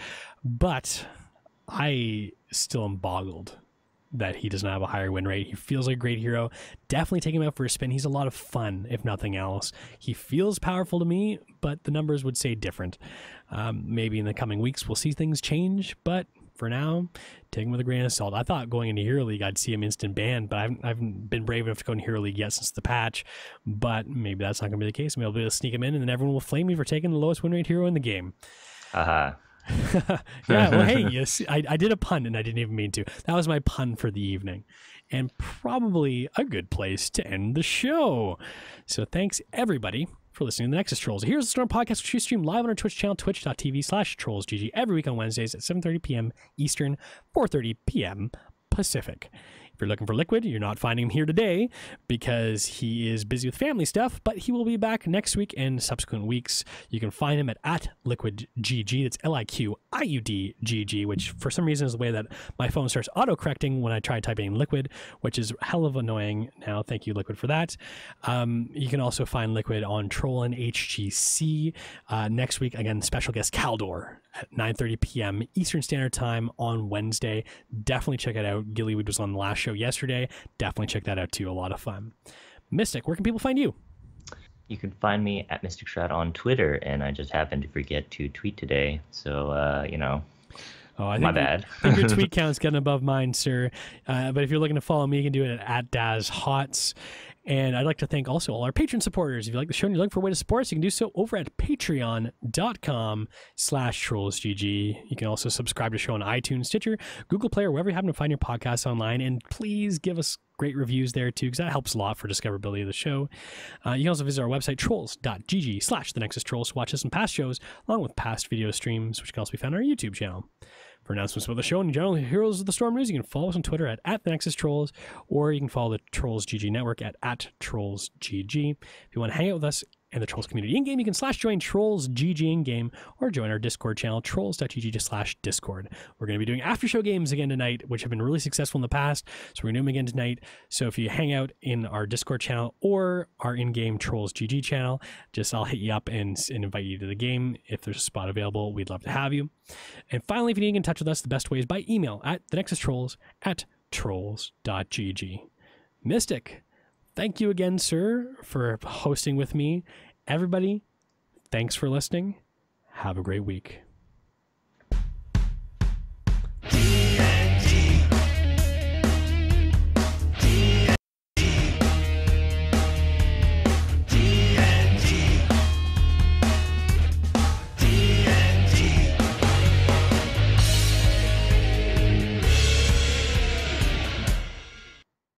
But I still am boggled that he does not have a higher win rate. He feels like a great hero. Definitely take him out for a spin. He's a lot of fun, if nothing else. He feels powerful to me, but the numbers would say different. Maybe in the coming weeks we'll see things change, but for now, take him with a grain of salt. I thought going into Hero League I'd see him instant banned, but I haven't been brave enough to go into Hero League yet since the patch. But maybe that's not going to be the case. Maybe I'll be able to sneak him in, and then everyone will flame me for taking the lowest win rate hero in the game. Yeah, well, hey, yes, I did a pun and I didn't even mean to. That was my pun for the evening, and probably a good place to end the show. So thanks everybody for listening to the Nexus Trolls. Here's the Storm podcast, which we stream live on our Twitch channel, twitch.tv/trollsgg, every week on Wednesdays at 7:30 p.m. Eastern, 4:30 p.m. Pacific. If you're looking for LiQuiud, you're not finding him here today because he is busy with family stuff, but he will be back next week and subsequent weeks. You can find him at LiQuiudGG. That's LiQiuDGG, which for some reason is the way that my phone starts auto-correcting when I try typing LiQuid, which is hell of annoying now. Thank you, LiQuid, for that. You can also find LiQuid on Troll and HGC. Next week, again, special guest Caldor at 9:30 p.m. Eastern Standard Time on Wednesday. Definitely check it out. Gillyweed was on the last show yesterday. Definitely check that out too. A lot of fun. Mystic, where can people find you? You can find me at Mystic Shroud on Twitter, and I just happened to forget to tweet today, so you know. Oh, my bad. I think your tweet count's getting above mine, sir. But if you're looking to follow me, you can do it at DazHots. And I'd like to thank also all our Patreon supporters. If you like the show and you're looking for a way to support us, you can do so over at patreon.com/trollsgg. You can also subscribe to the show on iTunes, Stitcher, Google Play, or wherever you happen to find your podcasts online. And please give us great reviews there too, because that helps a lot for discoverability of the show. You can also visit our website, trolls.gg/TheNexusTrolls, to watch us in past shows, along with past video streams, which can also be found on our YouTube channel. For announcements about the show and general Heroes of the Storm news, you can follow us on Twitter at TheNexusTrolls, or you can follow the Trolls GG network at TrollsGG. If you want to hang out with us and the Trolls community in-game, you can /join Trolls GG in-game, or join our Discord channel, trolls.gg/Discord. We're going to be doing after-show games again tonight, which have been really successful in the past, so we're going to do them again tonight. So if you hang out in our Discord channel or our in-game Trolls GG channel, I'll hit you up and invite you to the game. If there's a spot available, we'd love to have you. And finally, if you need to get in touch with us, the best way is by email at thenexustrolls@trolls.gg. Mystic, thank you again, sir, for hosting with me. Everybody, thanks for listening. Have a great week.